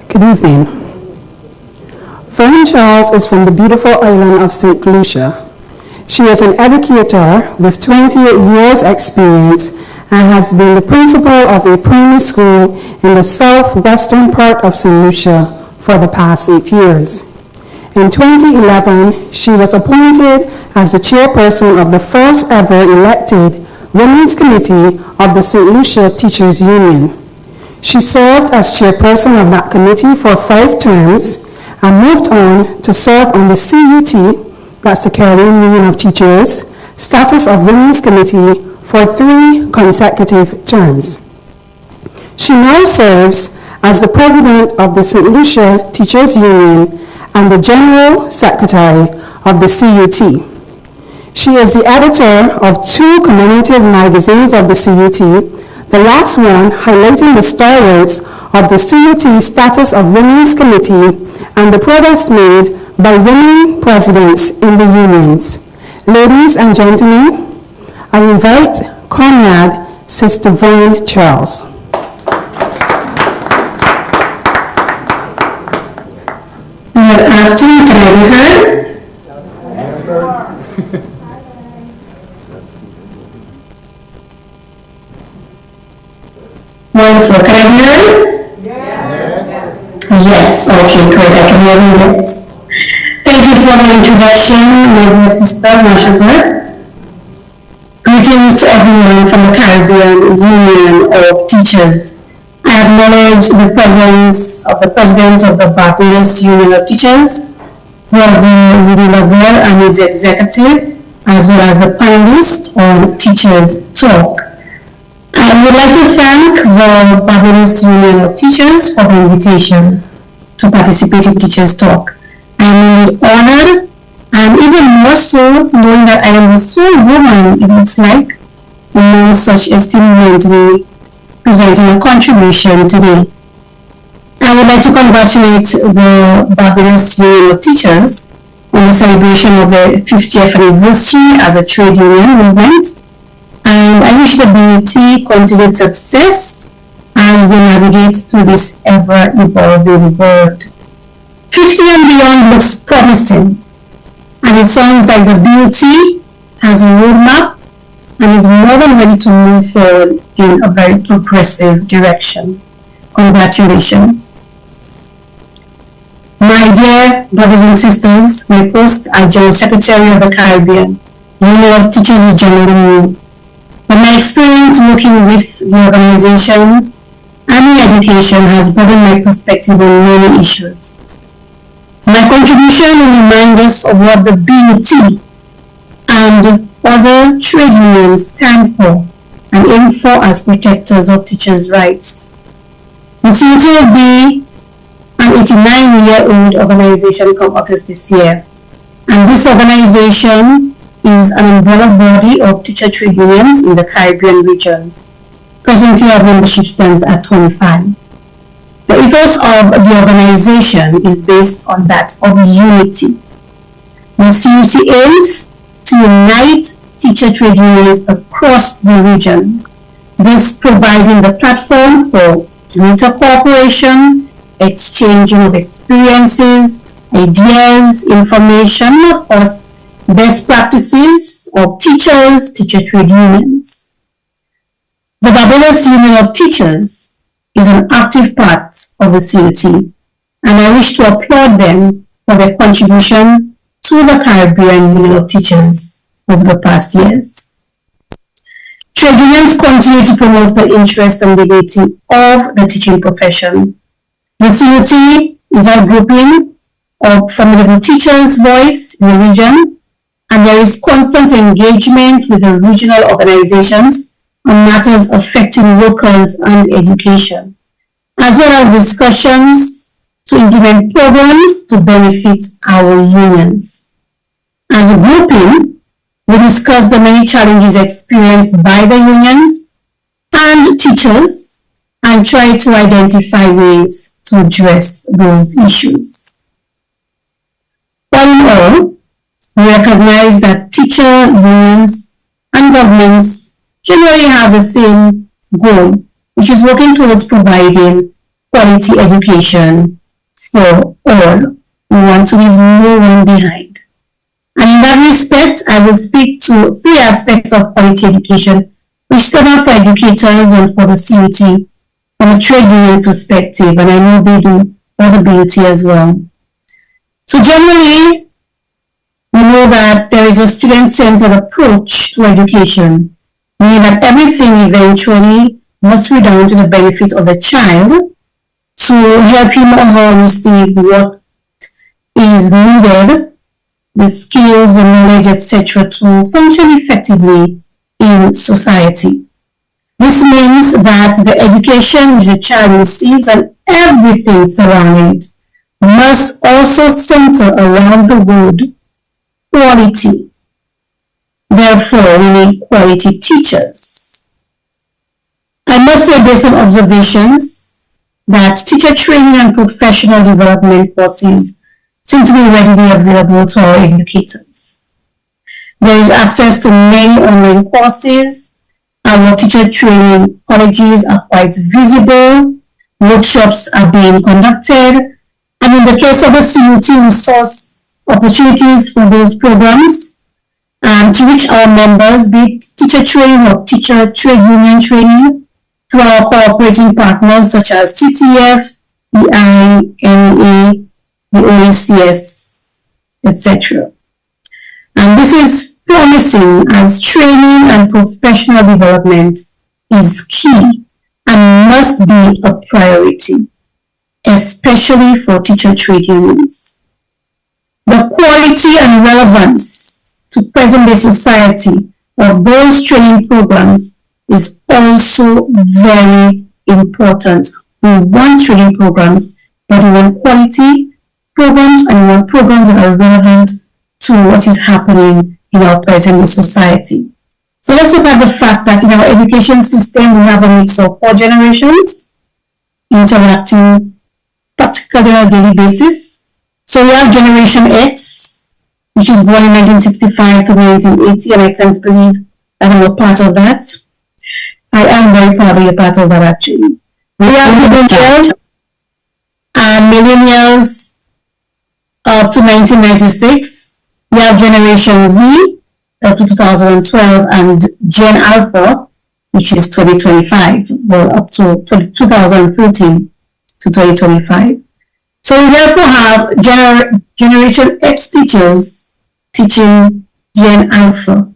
Good evening. Fern Charles is from the beautiful island of St. Lucia. She is an educator with 28 years experience and has been the principal of a primary school in the southwestern part of St. Lucia for the past 8 years. In 2011, she was appointed as the chairperson of the first ever elected Women's Committee of the St. Lucia Teachers Union. She served as chairperson of that committee for 5 terms and moved on to serve on the CUT, that's the Caribbean Union of Teachers, status of Women's Committee for 3 consecutive terms. She now serves as the president of the St. Lucia Teachers Union and the general secretary of the CUT. She is the editor of 2 commemorative magazines of the CUT, the last one highlighting the stalwarts of the CUT status of Women's Committee and the progress made by women presidents in the unions. Ladies and gentlemen, I invite Comrade Sister Vern Charles. Good afternoon. Can I be heard? Wonderful. Can I be heard? Yes. Okay, good. I can hear you. Yes. Thank you for the introduction, my dear sister Masha. Greetings to everyone from the Caribbean Union of Teachers. I acknowledge the presence of the President of the Barbados Union of Teachers, Brother Rudy Lavelle and his executive, as well as the panelists on Teachers Talk. I would like to thank the Barbados Union of Teachers for the invitation to participate in Teachers Talk. I am indeed honored, and even more so knowing that I am the sole woman, it looks like, among such esteemed men to be presenting a contribution today. I would like to congratulate the Barbados Union of Teachers on the celebration of the 50th anniversary as a trade union movement, and I wish the BUT continued success as they navigate through this ever-evolving world. 50 and beyond looks promising, and it sounds like the BUT has a roadmap and is more than ready to move forward in a very progressive direction. Congratulations. My dear brothers and sisters, my post as General Secretary of the Caribbean Union of Teachers is generally new, but my experience working with the organization and in education has broadened my perspective on many issues. My contribution will remind us of what the BUT and other trade unions stand for and aim for as protectors of teachers' rights. The CUT will be an 89-year-old organization come August this year, and this organization is an umbrella body of teacher trade unions in the Caribbean region. Presently, our membership stands at 25. The ethos of the organization is based on that of unity. The CUT aims to unite teacher trade unions across the region, thus providing the platform for greater cooperation, exchanging of experiences, ideas, information, and of course, best practices of teachers, teacher trade unions. The Barbados Union of Teachers is an active part of the CUT, and I wish to applaud them for their contribution to the Caribbean Union of Teachers over the past years. Trade unions continue to promote the interest and dignity of the teaching profession. The CUT is a grouping of formidable teachers' voice in the region, and there is constant engagement with the regional organizations on matters affecting workers and education, as well as discussions to implement programs to benefit our unions. As a grouping, we discuss the many challenges experienced by the unions and teachers and try to identify ways to address those issues. All in all, we recognize that teacher unions and governments generally have the same goal, which is working towards providing quality education for all. We want to leave no one behind. And in that respect, I will speak to three aspects of quality education, which stand out for educators and for the CUT from a trade union perspective, and I know they do for the BUT as well. So generally, we know that there is a student-centered approach to education, meaning that everything eventually must redound to the benefit of the child to help him or her receive what is needed, the skills, the knowledge, etc., to function effectively in society. This means that the education which the child receives and everything surrounding it must also center around the word quality. Therefore, we need quality teachers. I must say, based on observations, that teacher training and professional development courses seem to be readily available to our educators. There is access to many online courses. Our teacher training colleges are quite visible. Workshops are being conducted, and And in the case of the CUT, we source opportunities for those programs to reach our members, be it teacher training or teacher trade union training, through our cooperating partners such as CTF, the INA, the OACS, etc. And this is promising as training and professional development is key and must be a priority, especially for teacher trade unions. The quality and relevance to present-day society of those training programs is also very important. We want training programs, but we want quality programs and we want programs that are relevant to what is happening in our present society. So let's look at the fact that in our education system, we have a mix of 4 generations interacting practically on a daily basis. So we have Generation X, which is born in 1965 to 1980, and I can't believe that I'm a part of that. I am very proud to be a part of that, actually. We have millennials and millennials up to 1996. We have Generation Z up to 2012 and Gen Alpha, which is 2025, well, up to 2013 to 2025. So we therefore have Generation X teachers teaching Gen Alpha.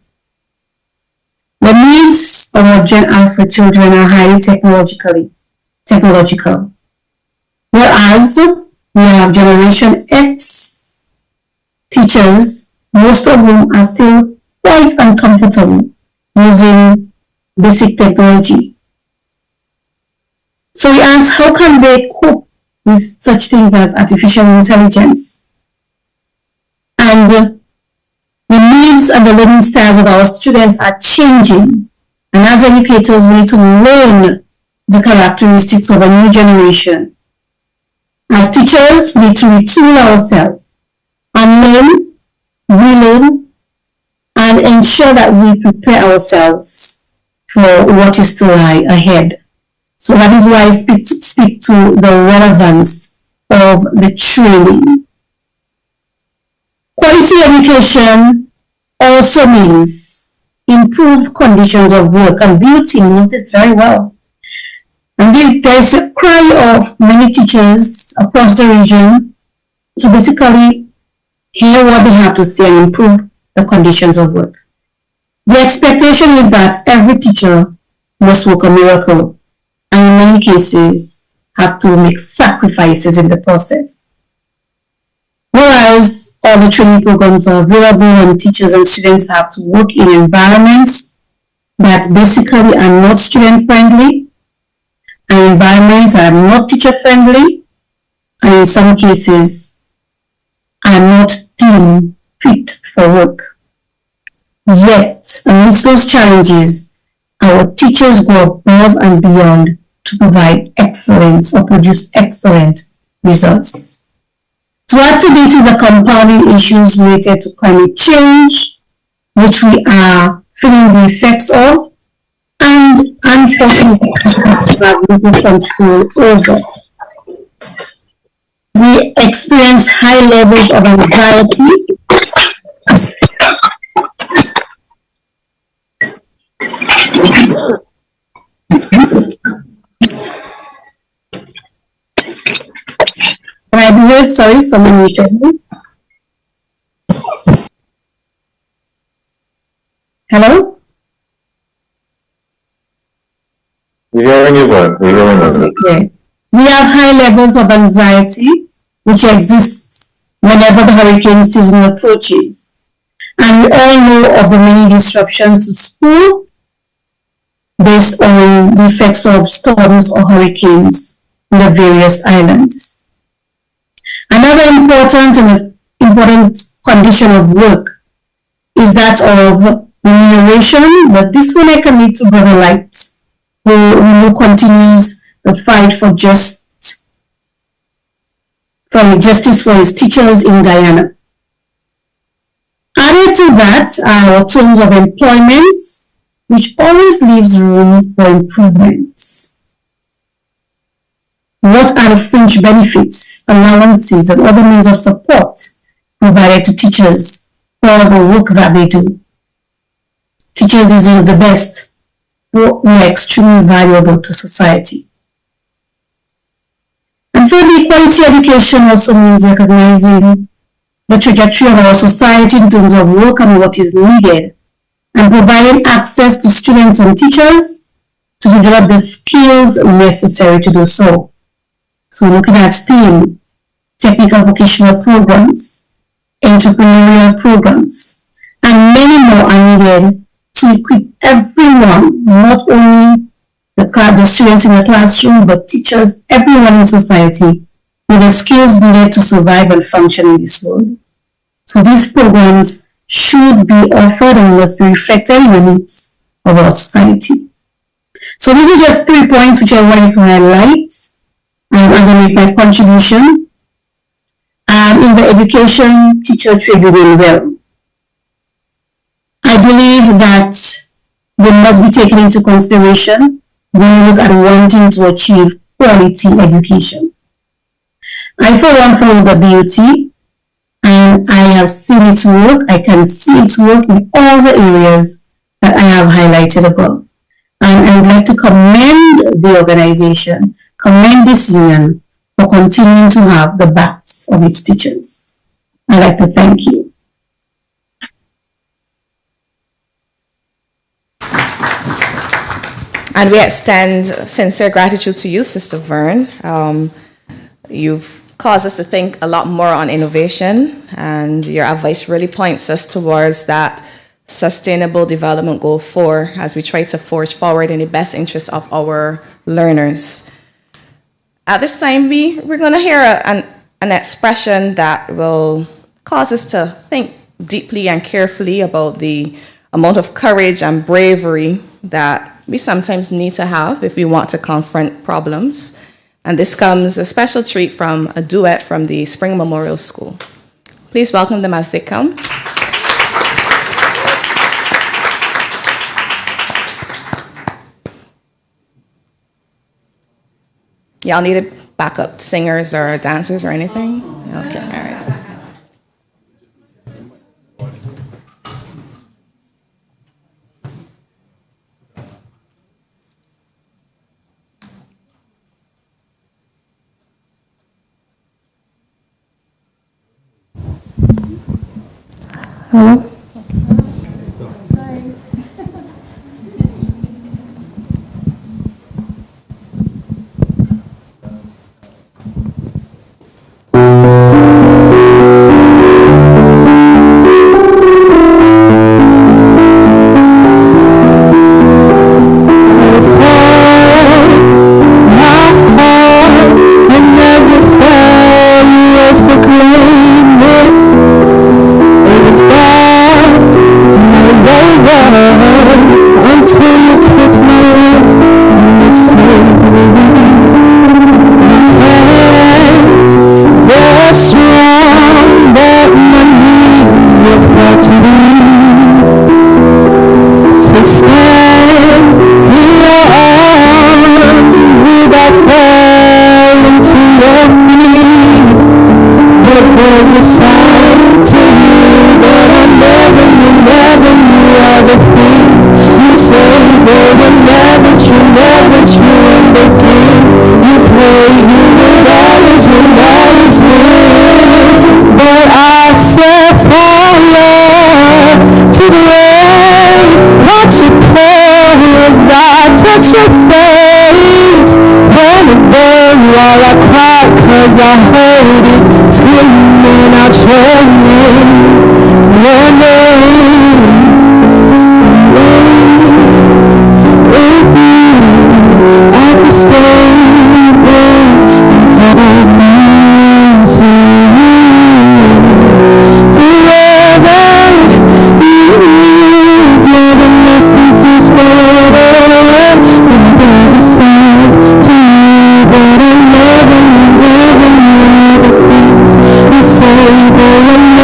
The needs of our Gen Alpha children are highly technological, whereas we have Generation X teachers, most of whom are still quite uncomfortable using basic technology. So we ask, how can they cope with such things as artificial intelligence? And the needs and the learning styles of our students are changing. And as educators, we need to learn the characteristics of a new generation. As teachers, we need to retool ourselves and learn, relearn, and ensure that we prepare ourselves for what is to lie ahead. So that is why I speak to the relevance of the training. Quality education also means improved conditions of work, and beauty knows this very well. And there is a cry of many teachers across the region to basically hear what they have to say and improve the conditions of work. The expectation is that every teacher must work a miracle, and in many cases have to make sacrifices in the process. Whereas all the training programs are available and teachers and students have to work in environments that basically are not student friendly, and environments that are not teacher friendly, and in some cases are not deemed fit for work. Yet, amidst those challenges, our teachers go above and beyond to provide excellence or produce excellent results. To add to this is the compounding issues related to climate change, which we are feeling the effects of, and unfortunately have little control over. We experience high levels of anxiety, Can I be heard? Sorry, someone muted me. Hello? We're hearing you, but we're hearing us. Okay. We have high levels of anxiety, which exists whenever the hurricane season approaches. And we all know of the many disruptions to school based on the effects of storms or hurricanes in the various islands. Another important condition of work is that of remuneration, but this one I can leave to Brother Light, who continues the fight for justice for his teachers in Guyana. Added to that are our terms of employment, which always leaves room for improvements. What are the fringe benefits, allowances, and other means of support provided to teachers for the work that they do? Teachers deserve the best, but we are extremely valuable to society. And thirdly, quality education also means recognizing the trajectory of our society in terms of work and what is needed, and providing access to students and teachers to develop the skills necessary to do so. So looking at STEAM, technical vocational programs, entrepreneurial programs, and many more are needed to equip everyone, not only the students in the classroom, but teachers, everyone in society, with the skills needed to survive and function in this world. So these programs should be offered and must be reflected in the needs of our society. So these are just 3 points which I wanted to highlight as I make my contribution in the education teacher trade union realm. I believe that they must be taken into consideration when we look at wanting to achieve quality education. I for one follow the BUT, and I have seen its work. I can see its work in all the areas that I have highlighted above. And I would like to commend the organization, commend this union for continuing to have the backs of its teachers. I'd like to thank you. And we extend sincere gratitude to you, Sister Vern. You've caused us to think a lot more on innovation, and your advice really points us towards that sustainable development goal 4 as we try to forge forward in the best interest of our learners. At this time, we're going to hear an expression that will cause us to think deeply and carefully about the amount of courage and bravery that we sometimes need to have if we want to confront problems. And this comes a special treat from a duet from the Spring Memorial School. Please welcome them as they come. Y'all needed backup singers or dancers or anything? Okay, all right. Hello? Say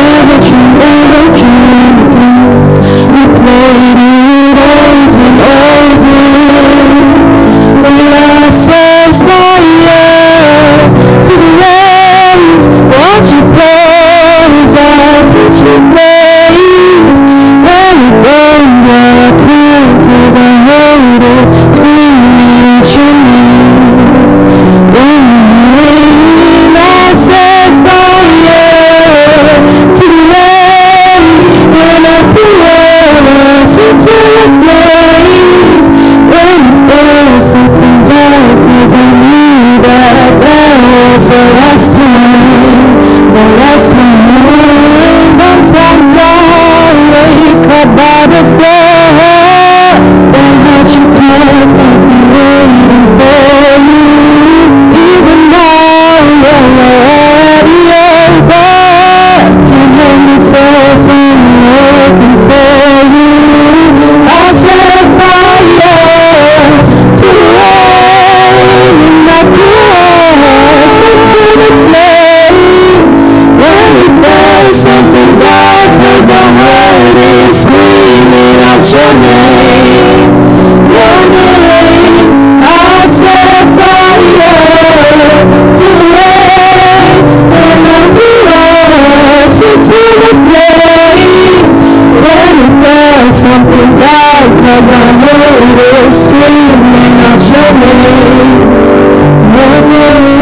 out your name, I set fire to rain, and every us into the flames. When it felt something dark, 'cause I heard it screaming out your name, your name.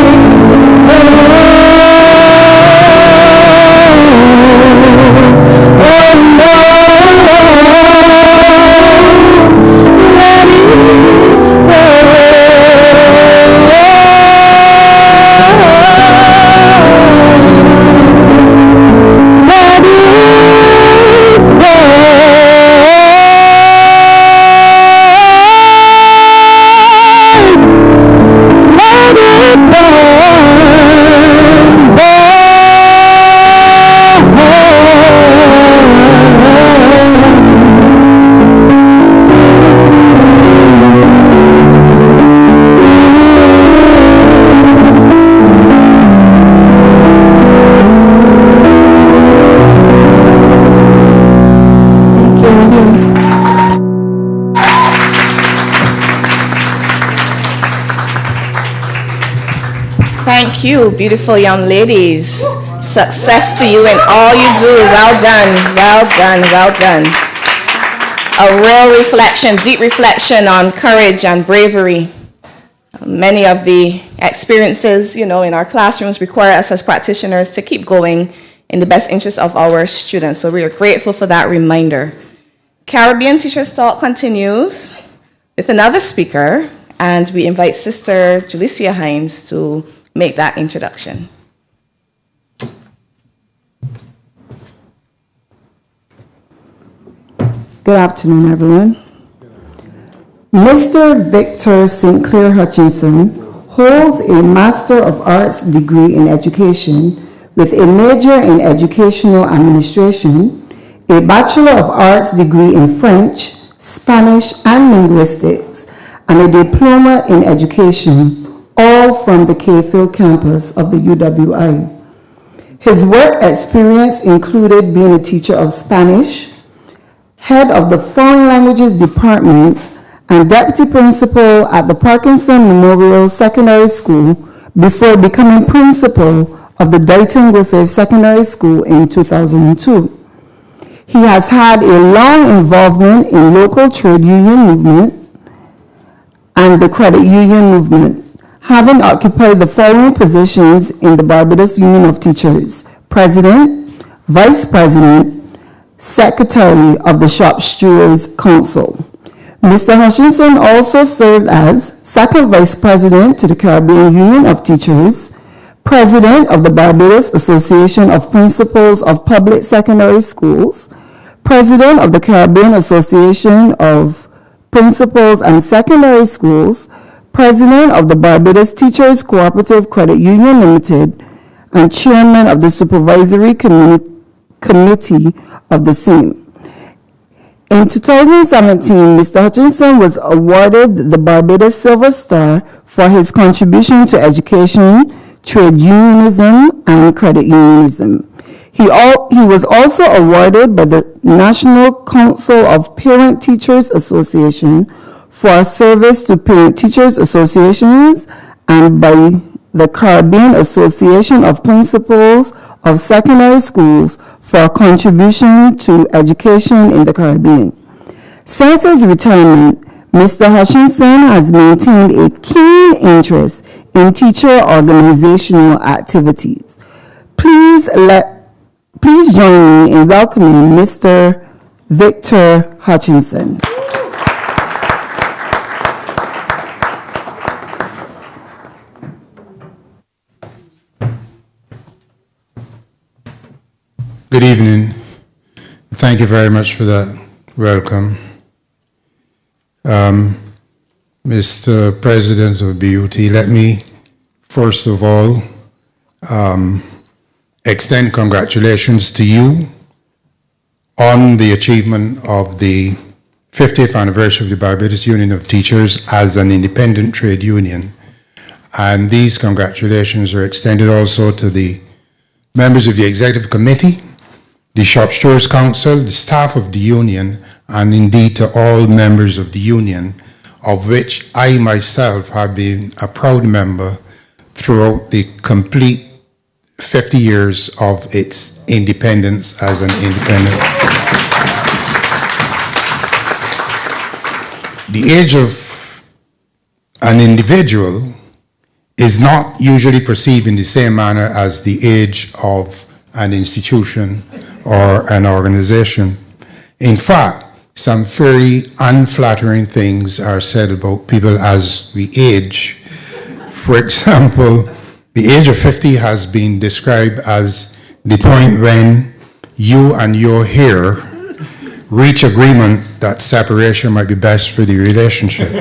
Thank you, beautiful young ladies. Success to you in all you do. Well done, well done, well done. A real reflection, deep reflection on courage and bravery. Many of the experiences, in our classrooms require us as practitioners to keep going in the best interest of our students. So we are grateful for that reminder. Caribbean Teachers Talk continues with another speaker, and we invite Sister Julicia Hines to make that introduction. Good afternoon, everyone. Mr. Victor St. Clair Hutchinson holds a Master of Arts degree in education with a major in educational administration, a Bachelor of Arts degree in French, Spanish, and linguistics, and a diploma in education, all from the Cayfield campus of the UWI. His work experience included being a teacher of Spanish, head of the Foreign Languages Department, and deputy principal at the Parkinson Memorial Secondary School before becoming principal of the Dighton Griffith Secondary School in 2002. He has had a long involvement in local trade union movement and the credit union movement, having occupied the following positions in the Barbados Union of Teachers: President, Vice President, Secretary of the Shop Stewards Council. Mr. Hutchinson also served as Second Vice President to the Caribbean Union of Teachers, President of the Barbados Association of Principals of Public Secondary Schools, President of the Caribbean Association of Principals and Secondary Schools, President of the Barbados Teachers Cooperative Credit Union Limited, and Chairman of the Supervisory Committee of the same. In 2017, Mr. Hutchinson was awarded the Barbados Silver Star for his contribution to education, trade unionism, and credit unionism. He was also awarded by the National Council of Parent Teachers Association for service to Parent Teachers Associations and by the Caribbean Association of Principals of Secondary Schools for contribution to education in the Caribbean. Since his retirement, Mr. Hutchinson has maintained a keen interest in teacher organizational activities. Please join me in welcoming Mr. Victor Hutchinson. Good evening. Thank you very much for that welcome. Mr. President of BUT, let me first of all extend congratulations to you on the achievement of the 50th anniversary of the Barbados Union of Teachers as an independent trade union. And these congratulations are extended also to the members of the Executive Committee, the Shop Stewards Council, the staff of the union, and indeed to all members of the union, of which I myself have been a proud member throughout the complete 50 years of its independence as an independent. The age of an individual is not usually perceived in the same manner as the age of an institution or an organization. In fact, some very unflattering things are said about people as we age. For example, the age of 50 has been described as the point when you and your hair reach agreement that separation might be best for the relationship.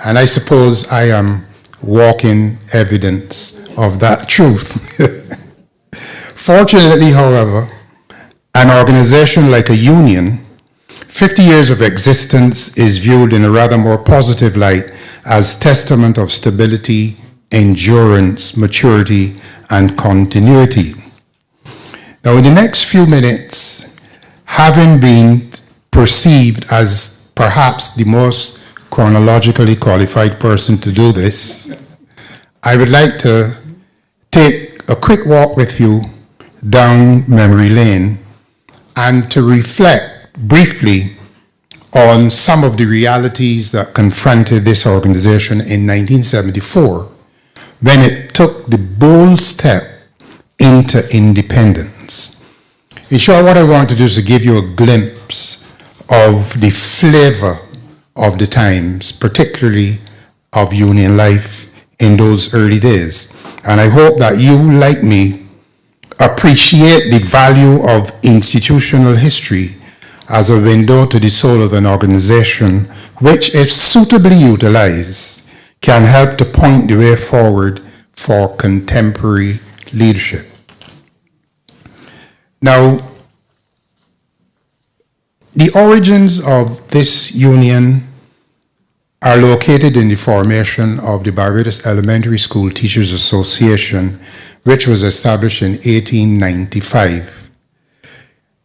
And I suppose I am walking evidence of that truth. Fortunately, however, an organization like a union, 50 years of existence is viewed in a rather more positive light as testament of stability, endurance, maturity, and continuity. Now, in the next few minutes, having been perceived as perhaps the most chronologically qualified person to do this, I would like to take a quick walk with you down memory lane and to reflect briefly on some of the realities that confronted this organization in 1974 when it took the bold step into independence. In short, what I want to do is to give you a glimpse of the flavor of the times, particularly of union life in those early days. And I hope that you, like me, appreciate the value of institutional history as a window to the soul of an organization, which, if suitably utilized, can help to point the way forward for contemporary leadership. Now, the origins of this union are located in the formation of the Barbados Elementary School Teachers Association, which was established in 1895.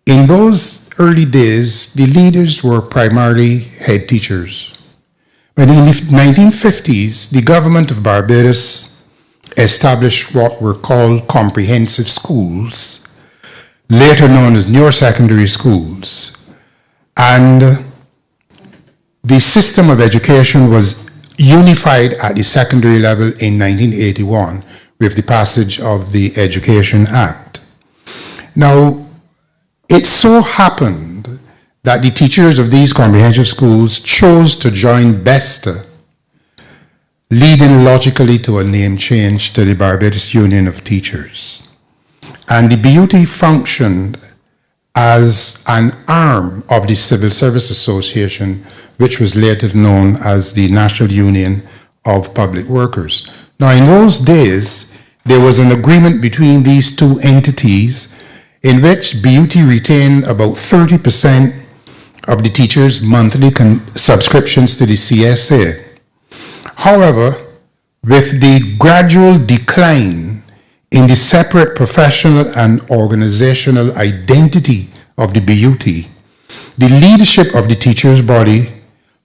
In those early days, the leaders were primarily head teachers. But in the 1950s, the government of Barbados established what were called comprehensive schools, later known as newer secondary schools. And the system of education was unified at the secondary level in 1981 with the passage of the Education Act. Now, it so happened that the teachers of these comprehensive schools chose to join BESTA, leading logically to a name change to the Barbados Union of Teachers. And the BUT functioned as an arm of the Civil Service Association, which was later known as the National Union of Public Workers. Now, in those days, there was an agreement between these two entities in which BUT retained about 30% of the teachers' monthly subscriptions to the CSA. However, with the gradual decline in the separate professional and organizational identity of the BUT, the leadership of the teachers' body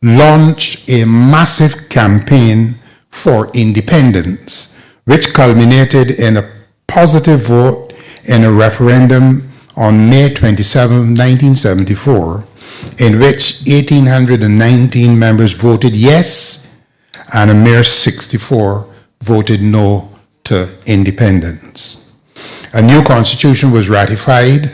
launched a massive campaign for independence, which culminated in a positive vote in a referendum on May 27, 1974, in which 1,819 members voted yes and a mere 64 voted no to independence. A new constitution was ratified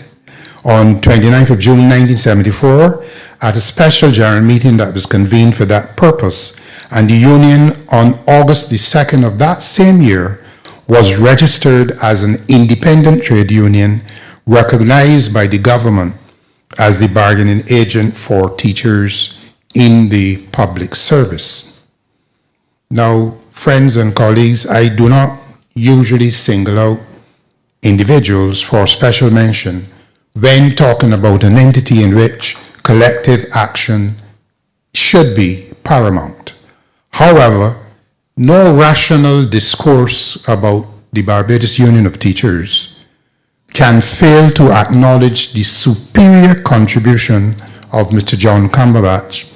on 29th of June 1974 at a special general meeting that was convened for that purpose, and the union on August the 2nd of that same year was registered as an independent trade union recognized by the government as the bargaining agent for teachers in the public service. Now, friends and colleagues, I do not usually single out individuals for special mention when talking about an entity in which collective action should be paramount. However, no rational discourse about the Barbados Union of Teachers can fail to acknowledge the superior contribution of Mr. John Cumberbatch,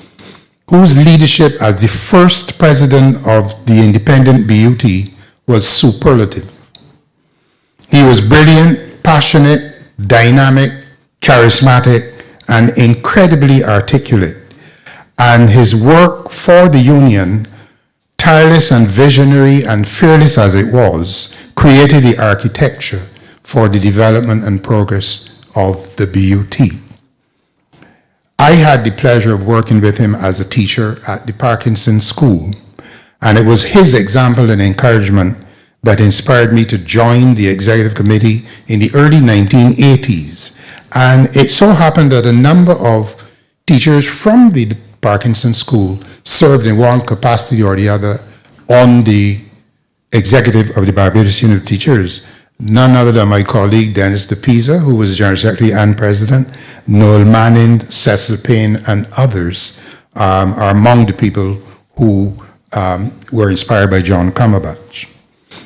whose leadership as the first president of the independent BUT was superlative. He was brilliant, passionate, dynamic, charismatic, and incredibly articulate. And his work for the union, tireless and visionary and fearless as it was, created the architecture for the development and progress of the BUT. I had the pleasure of working with him as a teacher at the Parkinson School, and it was his example and encouragement that inspired me to join the executive committee in the early 1980s. And it so happened that a number of teachers from the Parkinson School served in one capacity or the other on the executive of the Barbados Union of Teachers. None other than my colleague Dennis DePisa, who was General Secretary and President, Noel Manning, Cecil Payne, and others are among the people who were inspired by John Cumberbatch.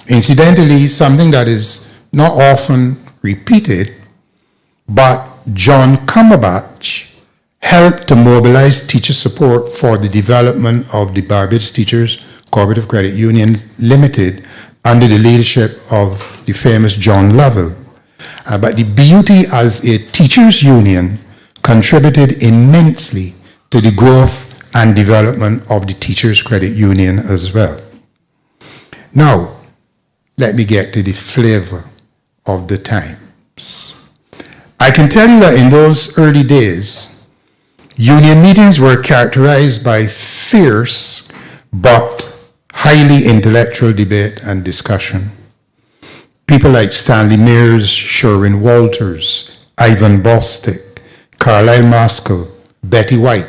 Incidentally, something that is not often repeated, but John Cumberbatch helped to mobilize teacher support for the development of the Barbados Teachers Cooperative Credit Union Limited under the leadership of the famous John Lovell. But the BUT as a teachers' union contributed immensely to the growth and development of the Teachers Credit Union as well. Now, let me get to the flavor of the times. I can tell you that in those early days, union meetings were characterized by fierce but highly intellectual debate and discussion. People like Stanley Mears, Sherwin Walters, Ivan Bostic, Carlyle Maskell, Betty White,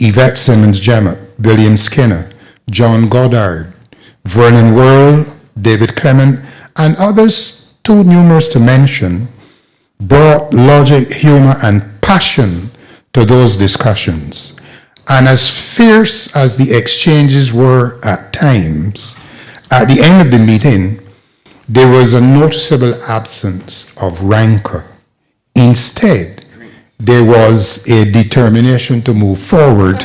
Yvette Simmons Jemmett, William Skinner, John Goddard, Vernon Worrell, David Clement, and others too numerous to mention, brought logic, humor, and passion to those discussions. And as fierce as the exchanges were at times, at the end of the meeting, there was a noticeable absence of rancor. Instead, there was a determination to move forward,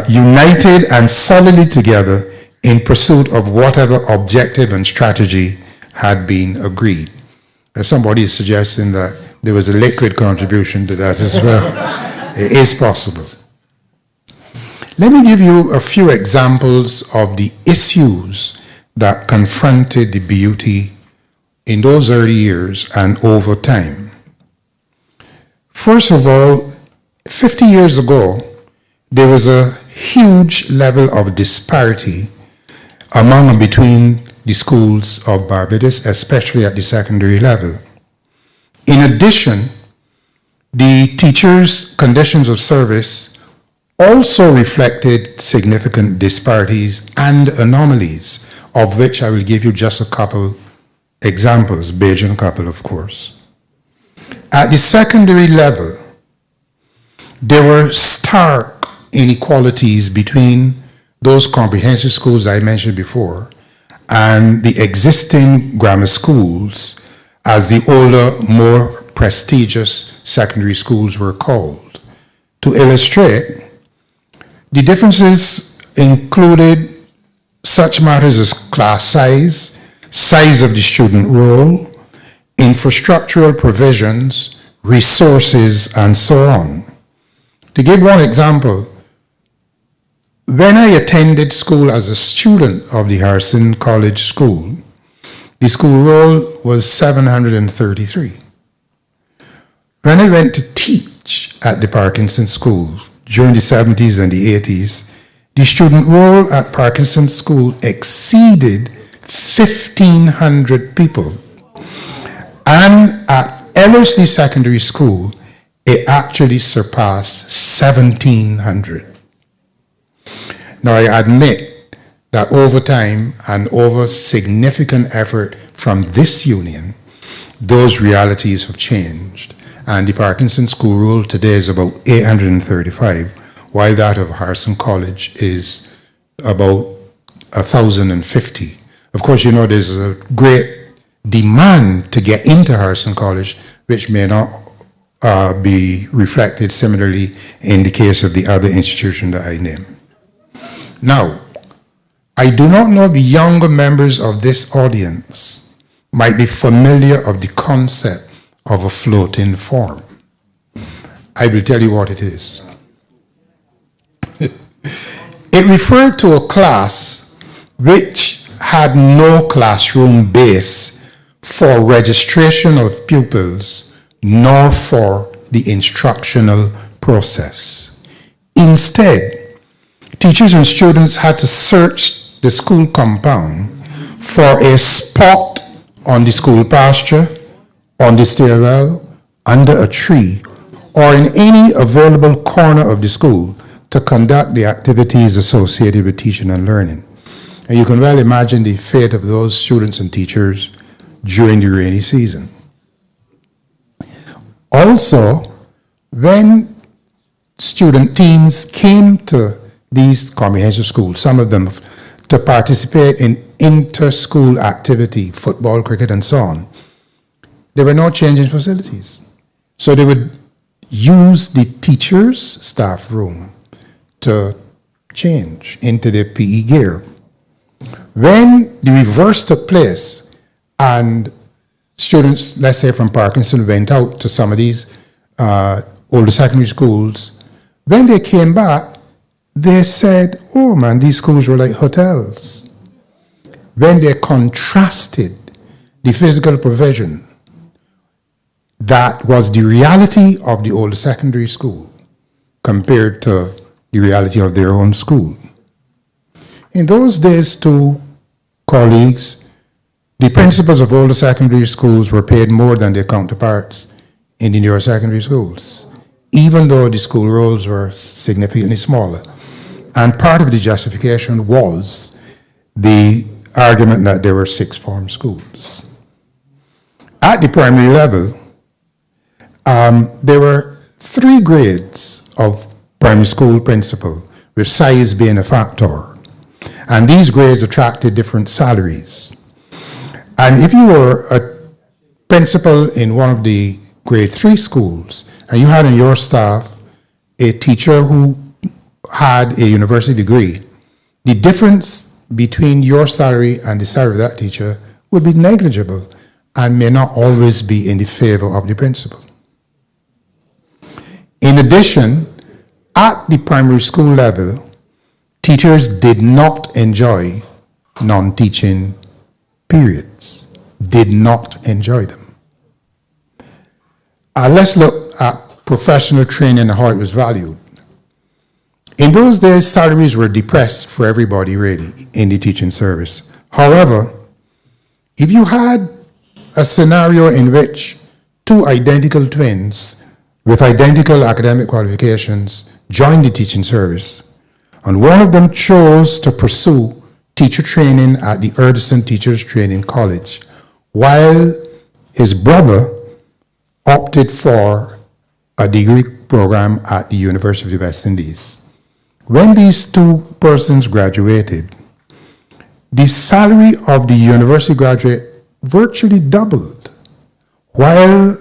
united and solidly together in pursuit of whatever objective and strategy had been agreed. Somebody is suggesting that there was a liquid contribution to that as well. It is possible. Let me give you a few examples of the issues that confronted the BUT in those early years and over time. First of all, 50 years ago, there was a huge level of disparity among and between the schools of Barbados, especially at the secondary level. In addition, the teachers' conditions of service also reflected significant disparities and anomalies, of which I will give you just a couple examples, Bajan couple, of course. At the secondary level, there were stark inequalities between those comprehensive schools I mentioned before and the existing grammar schools, as the older, more prestigious secondary schools were called. To illustrate, the differences included such matters as class size, size of the student roll, infrastructural provisions, resources, and so on. To give one example, when I attended school as a student of the Harrison College School, the school roll was 733. When I went to teach at the Parkinson School during the 70s and the 80s, the student roll at Parkinson School exceeded 1,500 people. And at Ellerslie Secondary School, it actually surpassed 1,700. Now, I admit that over time and over significant effort from this union, those realities have changed. And the Parkinson School roll today is about 835, while that of Harrison College is about 1,050. Of course, you know, there's a great demand to get into Harrison College, which may not be reflected similarly in the case of the other institution that I named. Now, I do not know if the younger members of this audience might be familiar of the concept of a floating form. I will tell you what it is. It referred to a class which had no classroom base for registration of pupils, nor for the instructional process. Instead, teachers and students had to search the school compound for a spot on the school pasture, on the stairwell, under a tree, or in any available corner of the school to conduct the activities associated with teaching and learning. And you can well imagine the fate of those students and teachers during the rainy season. Also, when student teams came to these comprehensive schools, some of them to participate in inter-school activity, football, cricket, and so on, there were no change in facilities. So they would use the teacher's staff room to change into their PE gear. When the reverse took place and students, let's say from Parkinson, went out to some of these older secondary schools, when they came back, they said, oh man, these schools were like hotels. When they contrasted the physical provision that was the reality of the older secondary school compared to the reality of their own school. In those days, two colleagues, the principals of older secondary schools were paid more than their counterparts in the newer secondary schools, even though the school rolls were significantly smaller. And part of the justification was the argument that there were sixth form schools. At the primary level, there were 3 grades of primary school principal, with size being a factor. And these grades attracted different salaries. And if you were a principal in one of the grade 3 schools, and you had on your staff a teacher who had a university degree, the difference between your salary and the salary of that teacher would be negligible and may not always be in the favor of the principal. In addition, at the primary school level, teachers did not enjoy non-teaching periods, did not enjoy them. Let's look at professional training and how it was valued. In those days, salaries were depressed for everybody really in the teaching service. However, if you had a scenario in which 2 identical twins with identical academic qualifications joined the teaching service, and one of them chose to pursue teacher training at the Erdison Teachers Training College, while his brother opted for a degree program at the University of the West Indies. When these 2 persons graduated, the salary of the university graduate virtually doubled, while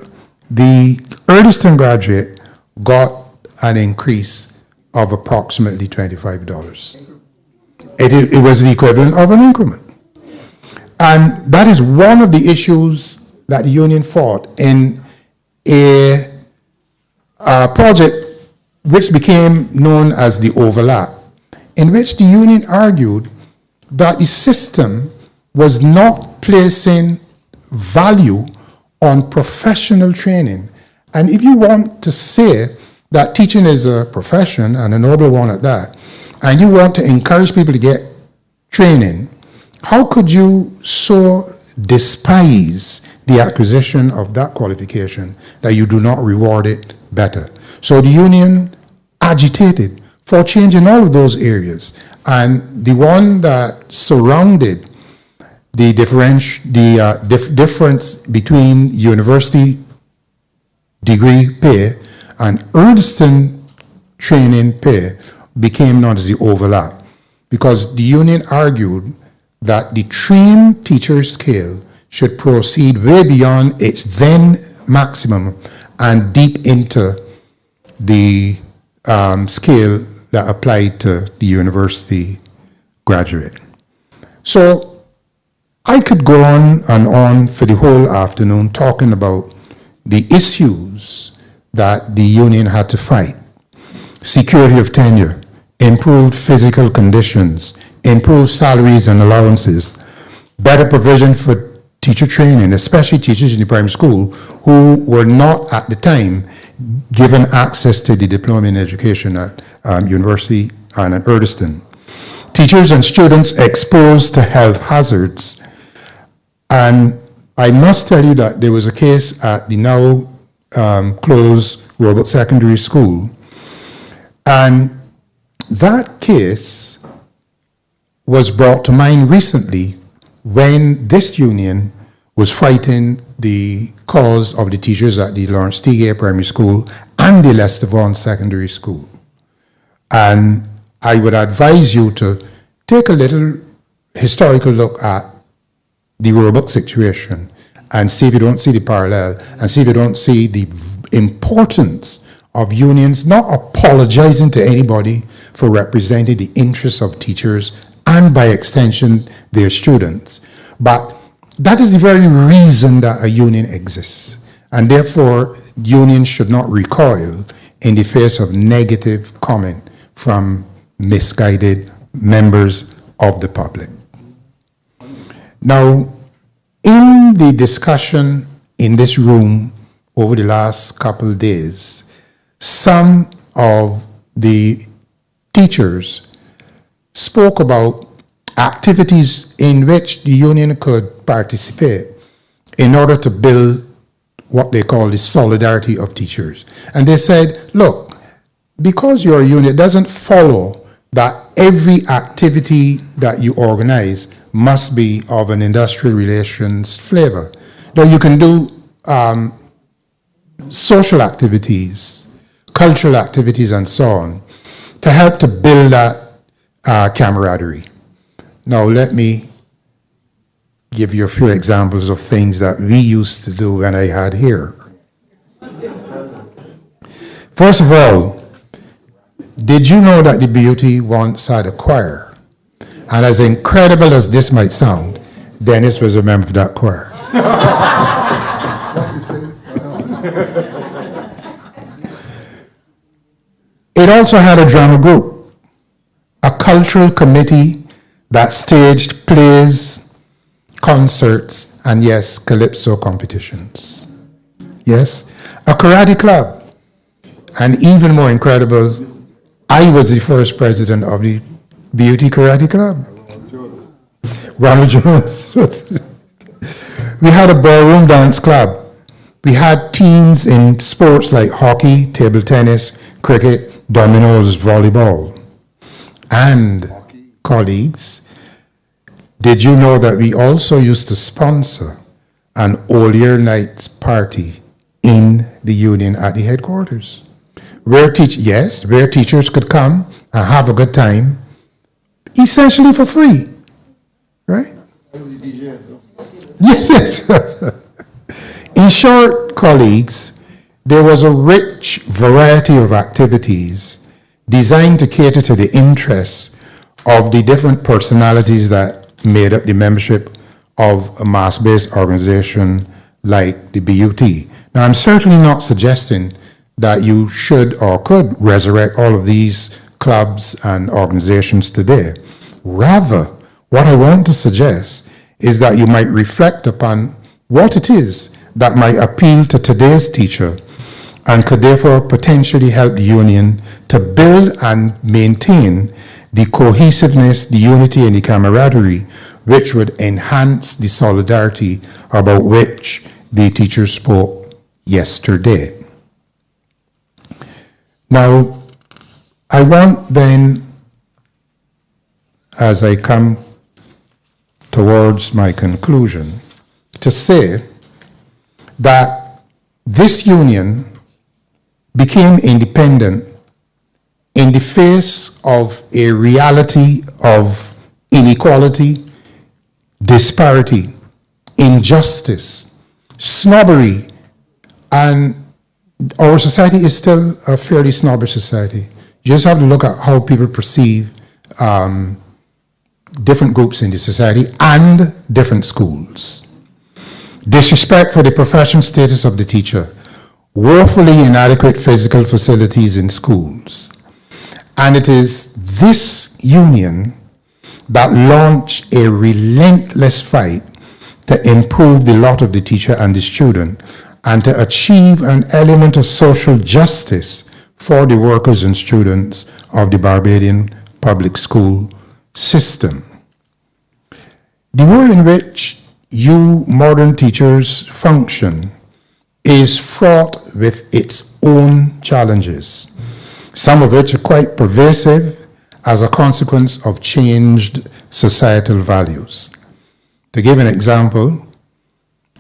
the Erdison graduate got an increase of approximately $25. It was the equivalent of an increment. And that is one of the issues that the union fought in a project which became known as the overlap, in which the union argued that the system was not placing value on professional training. And if you want to say that teaching is a profession, and a noble one at that, and you want to encourage people to get training, how could you so despise the acquisition of that qualification that you do not reward it better? So the union agitated for change in all of those areas. And the one that surrounded the difference between university degree pay and Erdison training pay became known as the overlap, because the union argued that the trained teacher scale should proceed way beyond its then maximum and deep into the scale that applied to the university graduate. So I could go on and on for the whole afternoon talking about the issues that the union had to fight. Security of tenure, improved physical conditions, improved salaries and allowances, better provision for teacher training, especially teachers in the primary school who were not at the time given access to the diploma in education at university and at Urdeston. Teachers and students exposed to health hazards. And I must tell you that there was a case at the now closed Roebuck Secondary School, and that case was brought to mind recently when this union was fighting the cause of the teachers at the Lawrence Tigay Primary School and the Lester Vaughan Secondary School. And I would advise you to take a little historical look at the Roebuck situation and see if you don't see the parallel and see if you don't see the importance of unions not apologizing to anybody for representing the interests of teachers and by extension their students. But that is the very reason that a union exists. And therefore, unions should not recoil in the face of negative comment from misguided members of the public. Now, in the discussion in this room over the last couple of days, some of the teachers spoke about activities in which the union could participate in order to build what they call the solidarity of teachers. And they said, look, because you're a union, it doesn't follow that every activity that you organize must be of an industrial relations flavor. Though you can do social activities, cultural activities, and so on, to help to build that camaraderie. Now, let me give you a few examples of things that we used to do when I had here. First of all, did you know that the BUT once had a choir? And as incredible as this might sound, Dennis was a member of that choir. It also had a drama group, a cultural committee that staged plays, concerts, and yes, calypso competitions. Yes, a karate club. And even more incredible, I was the first president of the BUT Karate Club. Ronald Jones. We had a ballroom dance club. We had teams in sports like hockey, table tennis, cricket, dominoes, volleyball. And colleagues, did you know that we also used to sponsor an all-year nights party in the union at the headquarters? Where teachers could come and have a good time, essentially for free, right? Yes. In short, colleagues, there was a rich variety of activities designed to cater to the interests of the different personalities that made up the membership of a mass-based organization like the BUT. Now, I'm certainly not suggesting that you should or could resurrect all of these clubs and organizations today. Rather, what I want to suggest is that you might reflect upon what it is that might appeal to today's teacher and could therefore potentially help the union to build and maintain the cohesiveness, the unity, and the camaraderie which would enhance the solidarity about which the teachers spoke yesterday. Now, I want then, as I come towards my conclusion, to say that this union became independent in the face of a reality of inequality, disparity, injustice, snobbery, and our society is still a fairly snobbish society. You just have to look at how people perceive different groups in the society and different schools. Disrespect for the professional status of the teacher, woefully inadequate physical facilities in schools. And it is this union that launched a relentless fight to improve the lot of the teacher and the student and to achieve an element of social justice for the workers and students of the Barbadian public school system. The world in which you modern teachers function is fraught with its own challenges, some of which are quite pervasive as a consequence of changed societal values. To give an example,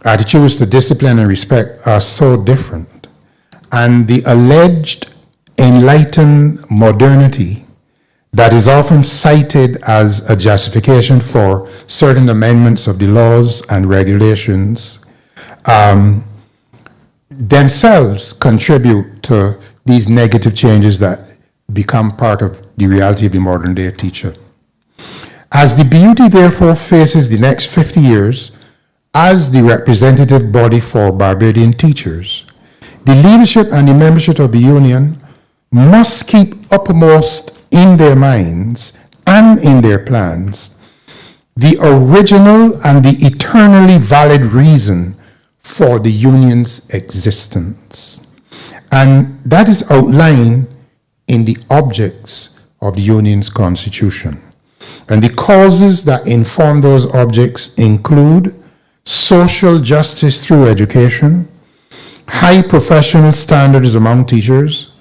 attitudes to discipline and respect are so different, and the alleged enlightened modernity that is often cited as a justification for certain amendments of the laws and regulations themselves contribute to these negative changes that become part of the reality of the modern day teacher. As the BUT therefore faces the next 50 years as the representative body for Barbadian teachers, the leadership and the membership of the union must keep uppermost in their minds and in their plans the original and the eternally valid reason for the union's existence. And that is outlined in the objects of the union's constitution. And the causes that inform those objects include social justice through education, high professional standards among teachers,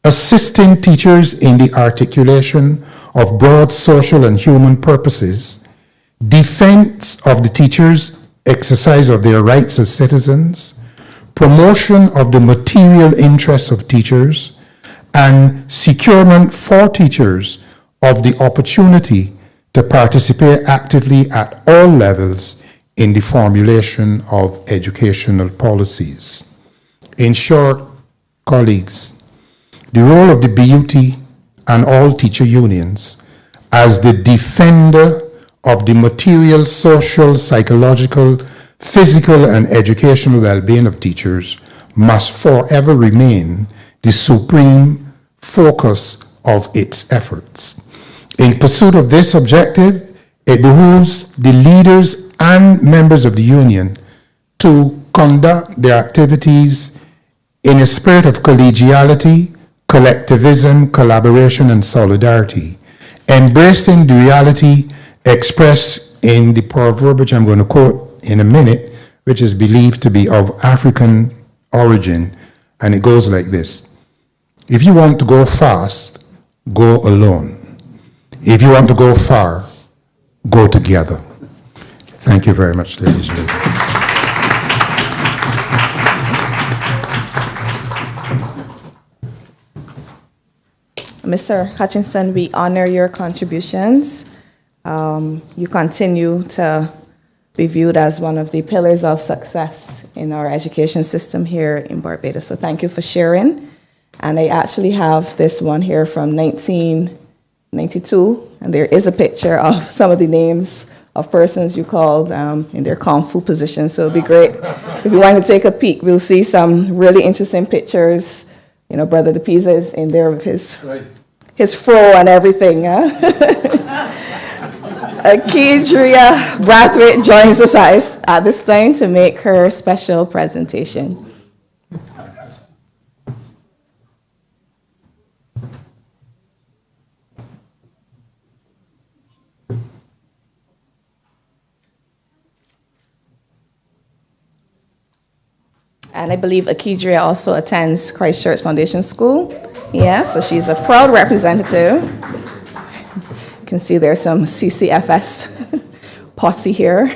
assisting teachers in the articulation of broad social and human purposes, defense of the teachers' exercise of their rights as citizens, promotion of the material interests of teachers, and securement for teachers of the opportunity to participate actively at all levels in the formulation of educational policies. In short, colleagues, the role of the BUT and all teacher unions as the defender of the material, social, psychological, physical, and educational well-being of teachers must forever remain the supreme focus of its efforts. In pursuit of this objective, it behooves the leaders and members of the union to conduct their activities in a spirit of collegiality, collectivism, collaboration, and solidarity, embracing the reality expressed in the proverb, which I'm going to quote in a minute, which is believed to be of African origin, and it goes like this: if you want to go fast, go alone. If you want to go far, go together. Thank you very much, ladies and gentlemen. Mr. Hutchinson, we honor your contributions. You continue to be viewed as one of the pillars of success in our education system here in Barbados. So thank you for sharing. And I actually have this one here from 1992, and there is a picture of some of the names of persons you called in their Kung Fu positions. So it'd be great if you want to take a peek. We'll see some really interesting pictures. You know, Brother DePisa is in there with his fro and everything. Huh? Akedria Brathwaite joins us at this time to make her special presentation. And I believe Akedria also attends Christ Church Foundation School. Yeah, so she's a proud representative. You can see there's some CCFS posse here.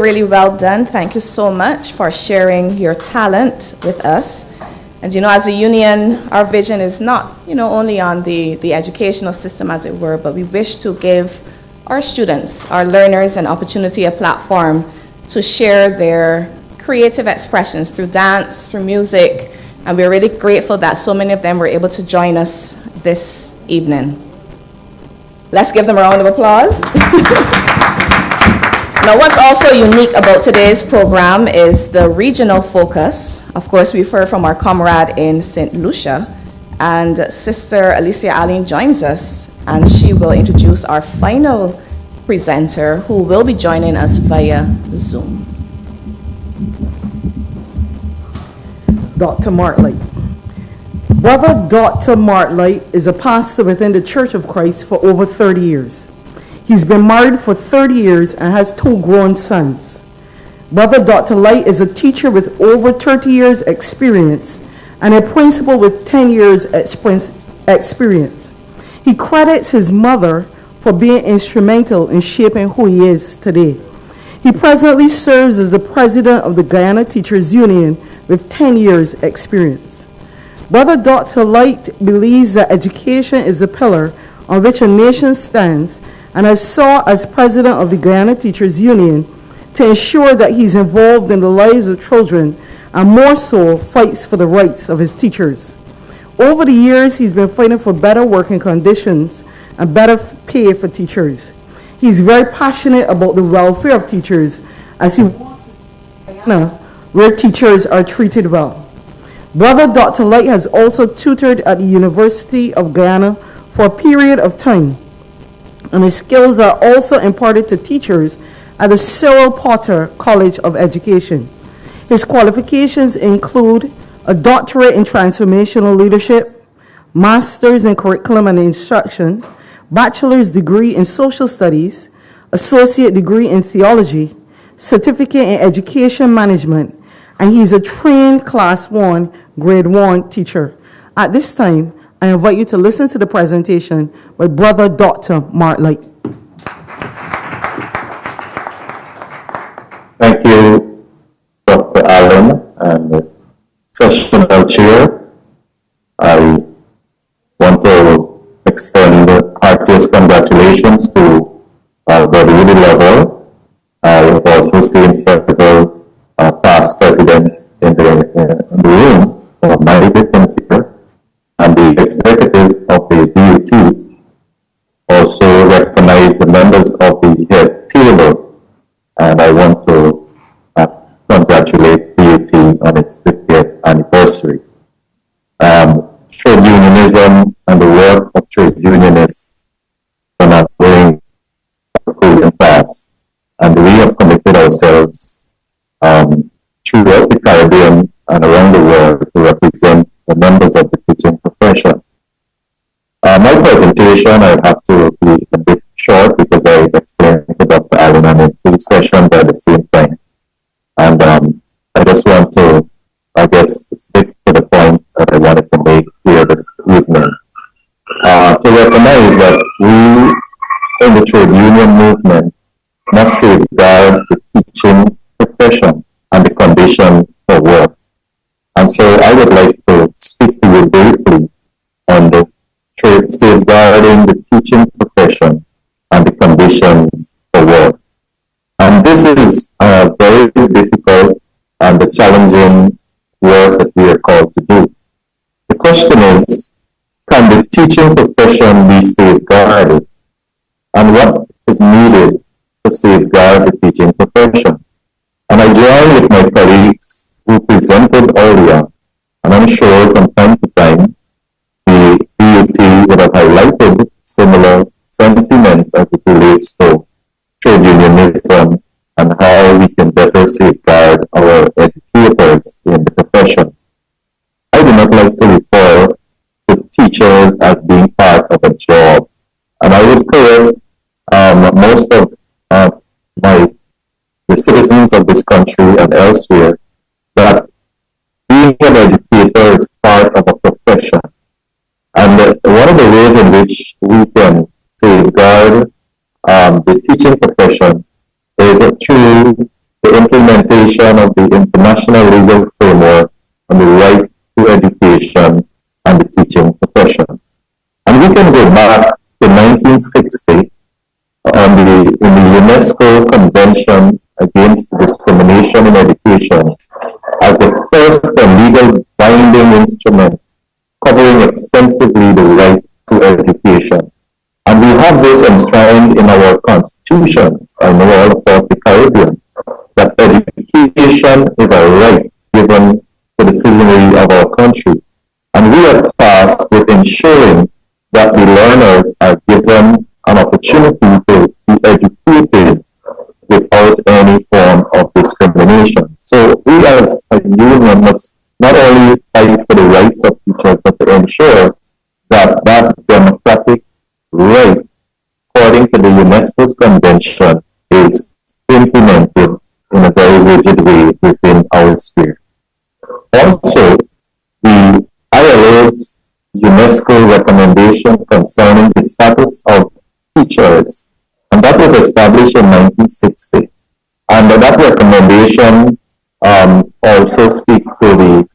Really well done. Thank you so much for sharing your talent with us. And as a union, our vision is not, only on the educational system, as it were, but we wish to give our students, our learners, an opportunity, a platform to share their creative expressions through dance, through music, and we're really grateful that so many of them were able to join us this evening. Let's give them a round of applause. Now, what's also unique about today's program is the regional focus. Of course, we've heard from our comrade in St. Lucia, and Sister Alicia Allen joins us, and she will introduce our final presenter, who will be joining us via Zoom. Dr. Martley. Brother Dr. Martley is a pastor within the Church of Christ for over 30 years. He's been married for 30 years and has 2 grown sons. Brother Dr. Light is a teacher with over 30 years experience and a principal with 10 years experience. He credits his mother for being instrumental in shaping who he is today. He presently serves as the president of the Guyana Teachers Union with 10 years experience. Brother Dr. Light believes that education is a pillar on which a nation stands, and has sought as president of the Guyana Teachers Union to ensure that he's involved in the lives of children and more so fights for the rights of his teachers. Over the years, he's been fighting for better working conditions and better pay for teachers. He's very passionate about the welfare of teachers as he wants Guyana, where teachers are treated well. Brother Dr. Light has also tutored at the University of Guyana for a period of time, and his skills are also imparted to teachers at the Cyril Potter College of Education. His qualifications include a doctorate in transformational leadership, master's in curriculum and instruction, bachelor's degree in social studies, associate degree in theology, certificate in education management, and he's a trained Class 1, Grade 1 teacher. At this time, I invite you to listen to the presentation by Brother Dr. Mark Light. Thank you, Dr. Allen, and sessional chair. I want to extend heartiest congratulations to Brother Woody Level. I have also seen several past presidents in the room of my victims here, and the executive of the BUT also recognize the members of the head table, and I want to congratulate BUT on its 50th anniversary. Trade unionism and the work of trade unionists are not going to pass, and we have committed ourselves throughout the Caribbean and around the world to represent the members of the teaching profession. My presentation, I have to be a bit short because I explained to Dr. Allen in 2 sessions at the same time. And I just want to, stick to the point that I wanted to make here this evening. To recognize that we in the trade union movement must safeguard the teaching profession and the conditions for work. And so I would like to speak to you briefly on the safeguarding the teaching profession and the conditions for work. And this is very difficult and the challenging work that we are called to do. The question is, can the teaching profession be safeguarded? And what is needed to safeguard the teaching profession? And I join with my colleagues who presented earlier, and I'm sure from time to time, the BUT would have highlighted similar sentiments as it relates to trade unionism and how we can better safeguard our educators in the profession. I do not like to refer to teachers as being part of a job, and I would correct most of the citizens of this country and elsewhere that being an educator is part of a profession. And one of the ways in which we can safeguard the teaching profession is through the implementation of the international legal framework on the right to education and the teaching profession. And we can go back to 1960 in the UNESCO Convention Against Discrimination in Education as the first legal binding instrument covering extensively the right to education. And we have this enshrined in our constitutions, I know all across the Caribbean, that education is a right given to the citizenry of our country. And we are tasked with ensuring that the learners are given an opportunity to be educated without any form of discrimination. So we as a union must not only fight for the rights of teachers, but to ensure that that democratic right, according to the UNESCO's convention, is implemented in a very rigid way within our sphere. Also, the ILO's UNESCO recommendation concerning the status of teachers, and that was established in 1960. And that recommendation also speaks to the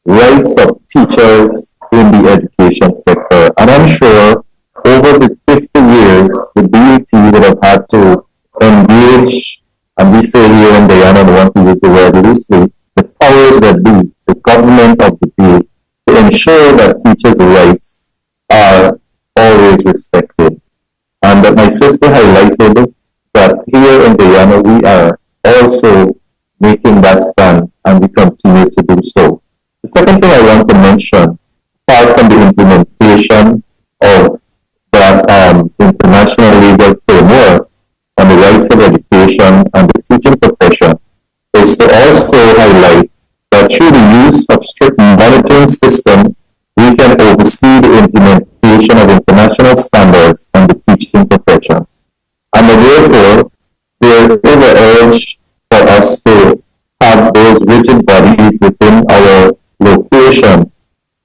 rights of teachers in the education sector. And I'm sure over the 50 years, the BUT would have had to engage, and we say here in Guyana, I don't want to use the word loosely, the powers that be, the government of the day, to ensure that teachers' rights are always respected. And that my sister highlighted that here in Guyana we are also making that stand, and we continue to do so. The second thing I want to mention, apart from the implementation of that international legal framework on the rights of education and the teaching profession, is to also highlight that through the use of strict monitoring systems, we can oversee the implementation of international standards and the teaching profession. And therefore, there is an urge for us to have those rigid bodies within our location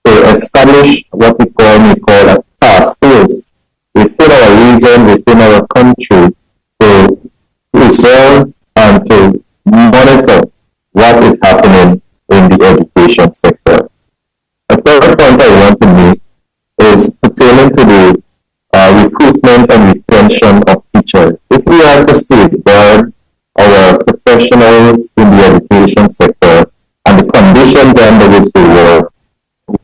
to establish what we call a task force within our region, within our country, to resolve and to monitor what is happening in the education sector. A third point I want to make is pertaining to the recruitment and retention of teachers. If we are to safeguard our professionals in the education sector and the conditions under which they work,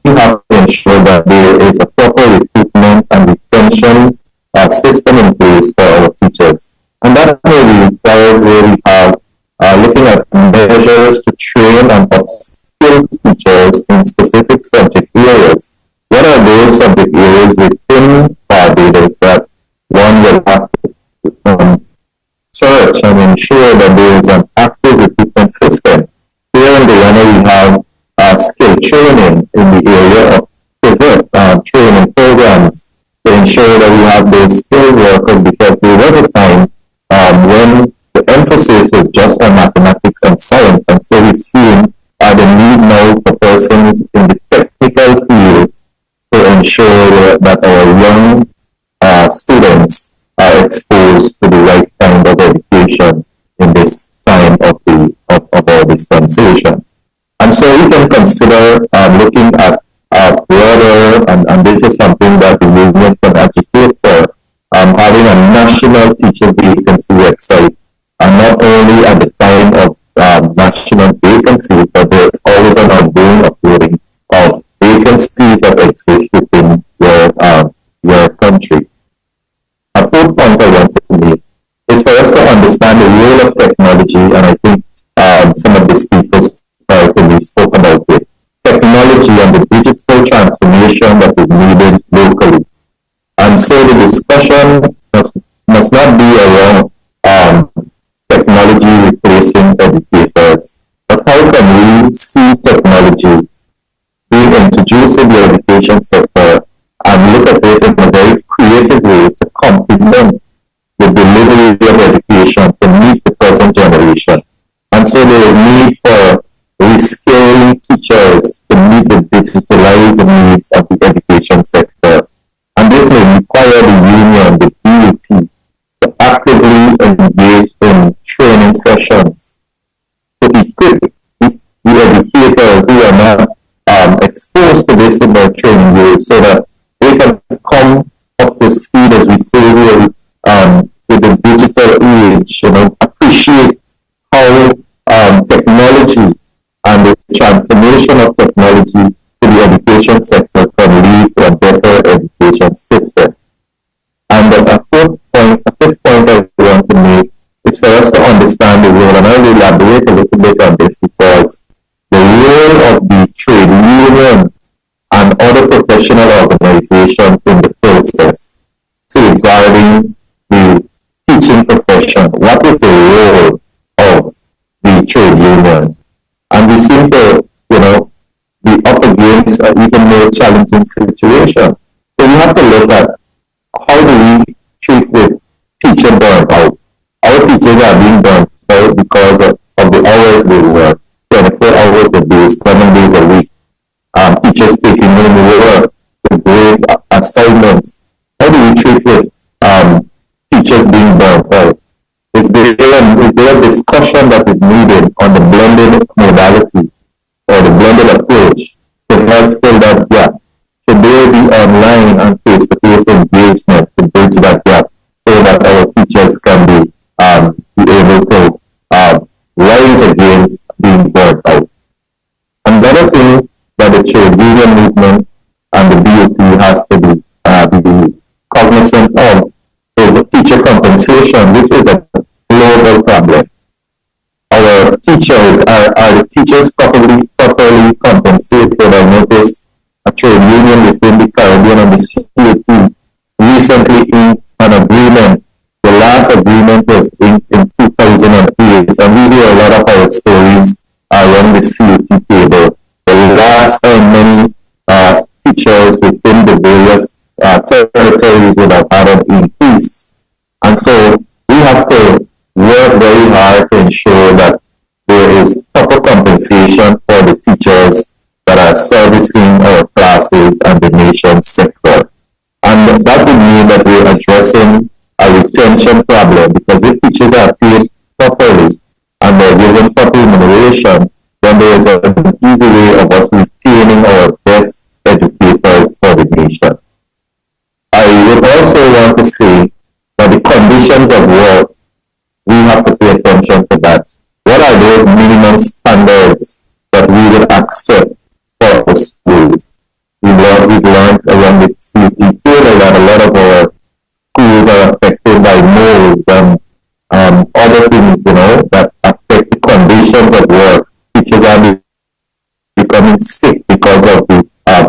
we have to ensure that there is a proper recruitment and retention system in place for our teachers. And that may be required where we have looking at measures to train and upskill teachers in specific subject areas. What are those subject areas within Barbados that one will have to search and ensure that there is an active recruitment system? Here in Guyana, we have skill training in the area of pivot training programs to ensure that we have those skilled workers, because there was a time when the emphasis was just on mathematics and science, and so we've seen the need now for persons in the technical field to ensure that our young students are exposed to the right kind of education in this time of our dispensation. And so we can consider looking at broader, and this is something that the union can advocate for, having a national teacher vacancy website, and not only at the time of national vacancy, but there's always an ongoing uploading of vacancies that exist within your country. A fourth point I want to make is for us to understand the role of technology, and I think some of the speakers spoke about it. Technology and the digital transformation that is needed locally. And so the discussion must not be around technology replacing educators, but how can we see technology being introduced in the education sector and look at it in a very creative way to complement the delivery of education to meet the present generation. And so there is need for reskilling teachers to meet the digitalized needs of the education sector. And this may require the union, the BUT, to actively engage in training sessions to equip the educators who are not exposed to this in their training ways, so that they can come up to speed, as we say here, with the digital age, appreciate how technology and the transformation of technology to the education sector can lead to a better education system. And a fifth point I want to make is for us to understand the role, and I will elaborate a little bit on this, because the role of the trade union and other professional organizations in the process regarding the teaching profession. What is the role of the trade unions? And we seem to, be up against an even more challenging situation. So we have to look at how do we treat with teacher burnout. Our teachers are being burnt out because of the hours they work, 24 hours a day, 7 days a week. Teachers taking in work, the grade assignments. How do we treat with teachers being burnt out? Is there a discussion that is needed on the blended modality or the blended approach to help fill that gap? Should there be online and face-to-face engagement to bridge that gap so that our teachers can be able to rise against being burnt out? Another thing that the trade union movement cognizant of is teacher compensation, which is a global problem. Our teachers, are the teachers properly compensated? I noticed a trade union within the Caribbean and the CAT recently inked an agreement. The last agreement was inked in 2008, and we hear a lot of our stories around the CAT table. The last time many teachers within the various territories would have had an increase. And so we have to work very hard to ensure that there is proper compensation for the teachers that are servicing our classes and the nation's sector. And that would mean that we're addressing a retention problem, because if teachers are paid properly and they're given proper remuneration, then there is an easy way of us retaining our best educators for the nation. I would also want to say that the conditions of work, we have to pay attention to that. What are those minimum standards that we would accept for our schools? We've learned around the CAT table that a lot of our schools are affected by moles and other things, that affect the conditions of work. Teachers are becoming sick because of the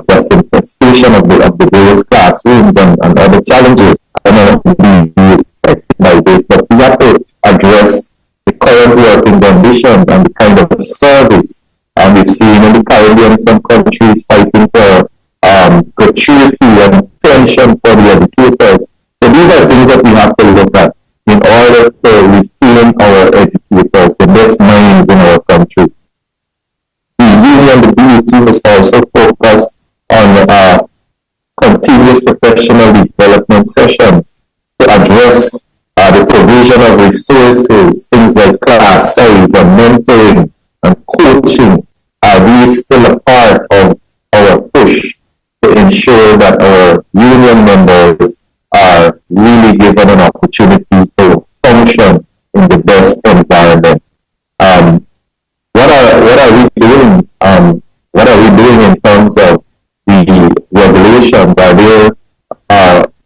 disinfestation of the various classrooms and other challenges. I don't know if be affected by this, but we have to address the current working conditions and the kind of service. We've seen in the Caribbean some countries fighting for gratuity and pension for the educators. So these are things that we have to look at in order to retain our educators, the best minds in our country. The union, the BUT, must also focus on continuous professional development sessions to address the provision of resources, things like class size and mentoring and coaching. Are these still a part of our push to ensure that our union members are really given an opportunity to function in the best environment? What are we doing? What are we doing in terms of the regulations? Are there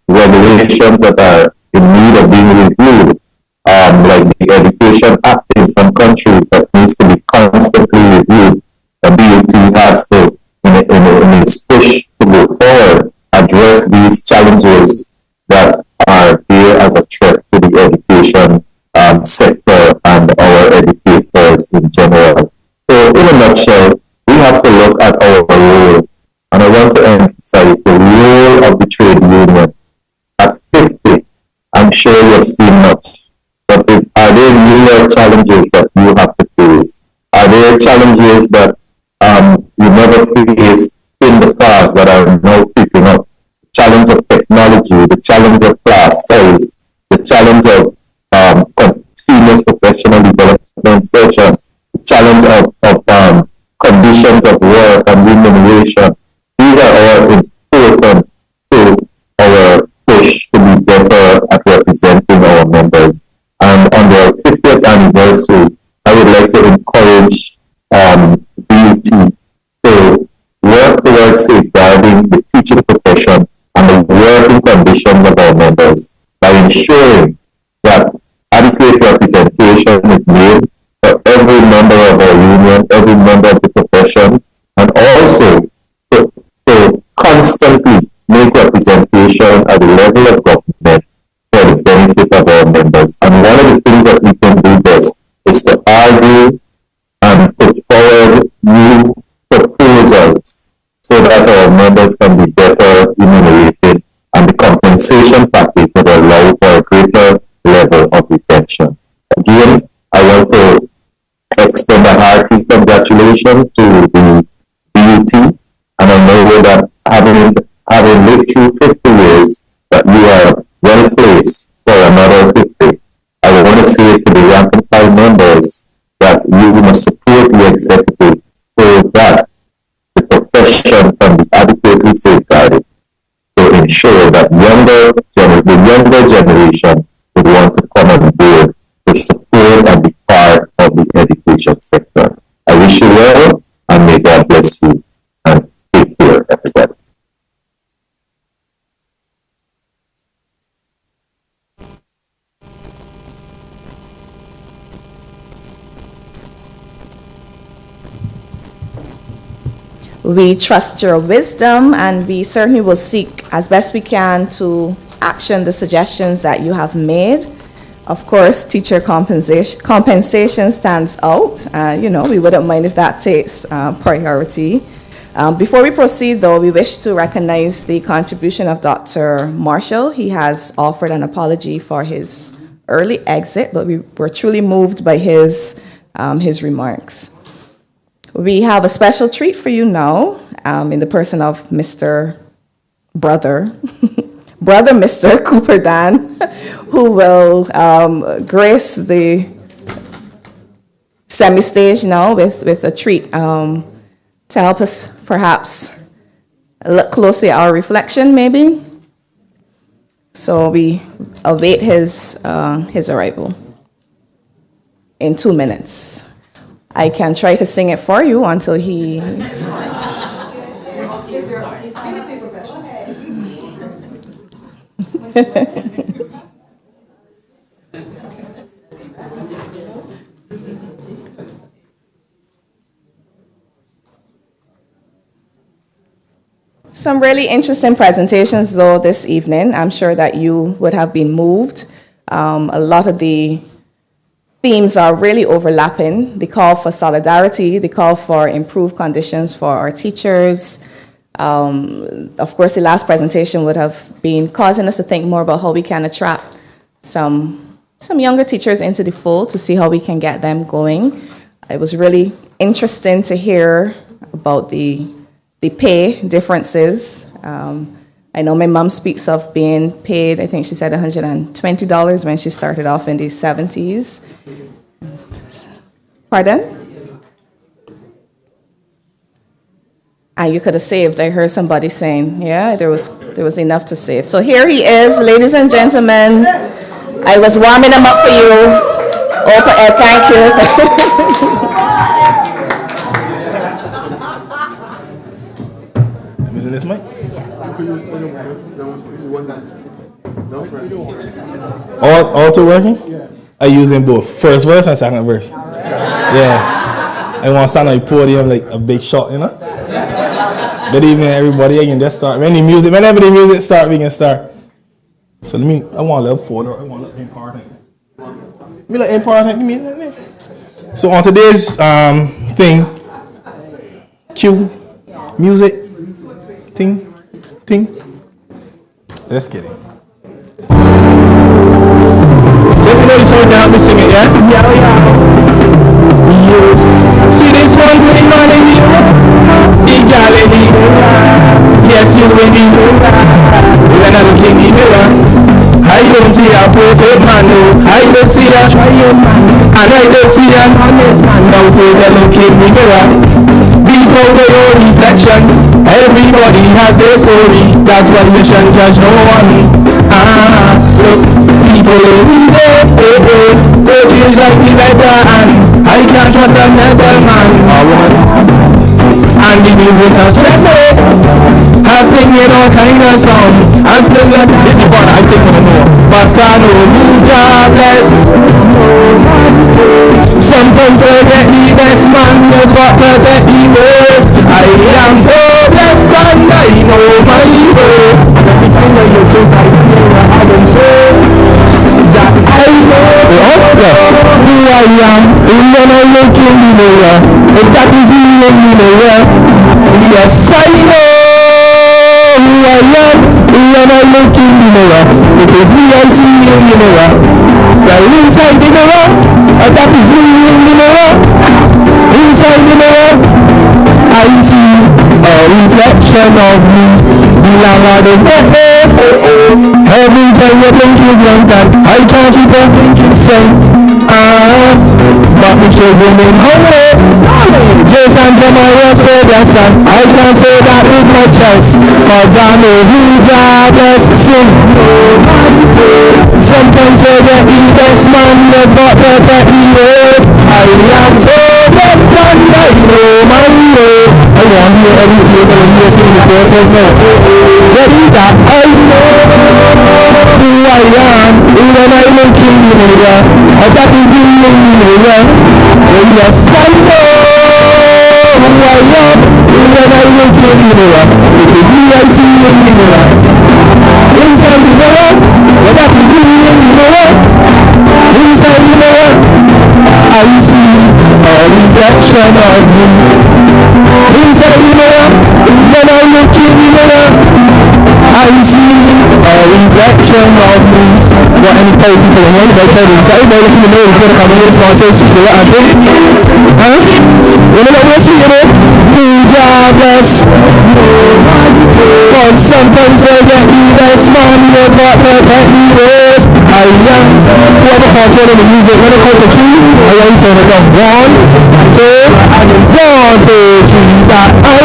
regulations that are in need of being reviewed, like the Education Act in some countries that needs to be constantly reviewed? The BUT has to, in its push to go forward, address these challenges that are there as a threat to the education sector and our educators in general. So in a nutshell, we have to look at our role, and I want to emphasize the role of the trade union. At 50, I'm sure you have seen much, but are there newer challenges that you have to face? Are there challenges that you never faced in the past that are now picking up? The challenge of technology, the challenge of class size, the challenge of continuous professional development sessions, the challenge of conditions of work and remuneration. These are all important to our push to be better at representing our members. And on their 50th anniversary, I would like to encourage BUT to work towards safeguarding the teaching profession and the working conditions of our members by ensuring that adequate representation is made for every member of our union, every member of the profession, and also to constantly make representation at the level of government for the benefit of our members. And one of the things that we can do best is to argue and put forward new proposals so that our members can be better remunerated and the compensation package will allow for a greater level of retention. Again, I want to extend a hearty congratulations to the BUT, and I know that having lived through 50 years, that you are well placed for another 50. I want to say to the rank and file members that you must support the executive so that the profession can be adequately safeguarded to ensure that the younger generation would want to come on board to support and be part of the education sector. I wish you well, and may God bless you, and take care, everybody. We trust your wisdom, and we certainly will seek as best we can to action the suggestions that you have made. Of course, teacher compensation stands out. We wouldn't mind if that takes priority. Before we proceed, though, we wish to recognize the contribution of Dr. Marshall. He has offered an apology for his early exit, but we were truly moved by his remarks. We have a special treat for you now in the person of Brother Mr. Cooper Dan, who will grace the semi-stage now with a treat to help us perhaps look closely at our reflection, maybe. So we await his arrival in 2 minutes. I can try to sing it for you until he... Some really interesting presentations, though, this evening. I'm sure that you would have been moved. A lot of the themes are really overlapping. The call for solidarity, the call for improved conditions for our teachers. Of course, the last presentation would have been causing us to think more about how we can attract some younger teachers into the fold to see how we can get them going. It was really interesting to hear about the pay differences. I know my mom speaks of being paid, I think she said $120 when she started off in the 70s. Pardon? And you could have saved. I heard somebody saying, yeah, there was enough to save. So here he is, ladies and gentlemen. I was warming him up for you. Thank you. I'm using this mic? All two working? Yeah. I using both. First verse and second verse. Yeah. I want to stand on the podium like a big shot, you know? Good evening, everybody. I can just start. Whenever the music start, we can start. So I want a little photo. I want a little important. Me like important. So on today's thing, cue, music, thing. Let's get it. So if you know the song, can help me sing it, yeah? See this one pretty man in you? Equality. Yes, you will be. When I look in the mirror, I don't see a perfect man, no. I don't see a trying man, and I don't see an honest man. Now take a look in the mirror. Be proud of your reflection. Everybody has their story. That's why you shouldn't judge no one. Look, people are easy. They change like the weather, and I can't trust another man or woman. And the music has stressful. I singing all kind of song. And still this is what I think I know. But I know you jobless. Sometimes I get the best man, just got to get the worst. I am so blessed and I know my way. And every time that you face I know I don't say that I know who I am. When I look in the mirror, if that is me in the mirror, yes I know who I am. When I look in the mirror, it is me I see in the mirror. Well, inside the mirror, that is me in the mirror. Inside the mirror, I see a reflection of me. The landlord is every time you blink is one time. I can't keep a blinking saying, but the children in hungry. Jason Jeremiah said yes, and I can't say that with my chest, cause I know who jobless sing. Sometimes I get the best man, just got to get the worst. I am so blessed and I know my way. I want to hear every tears and hear sing the person so ready that I know who I am. When I look in the mirror, that is me in the mirror. Oh yes, I know who I am. When I look mirror. It is me I see in the mirror. Inside the mirror, well, that is me in the mirror. Inside the mirror, I see a reflection of me. Inside the mirror, when I look in the mirror, I see a reflection of me. What any play people in one, they play inside, they look in the mirror, they put a camera in the smart, so secret, what I think. Huh? You know what we're seeing, you know? Regardless. But sometimes I get the best man, was not perfectly worse. I am, whoever control the music, when it comes to three, I am turn it up. 1, 2, 3, that I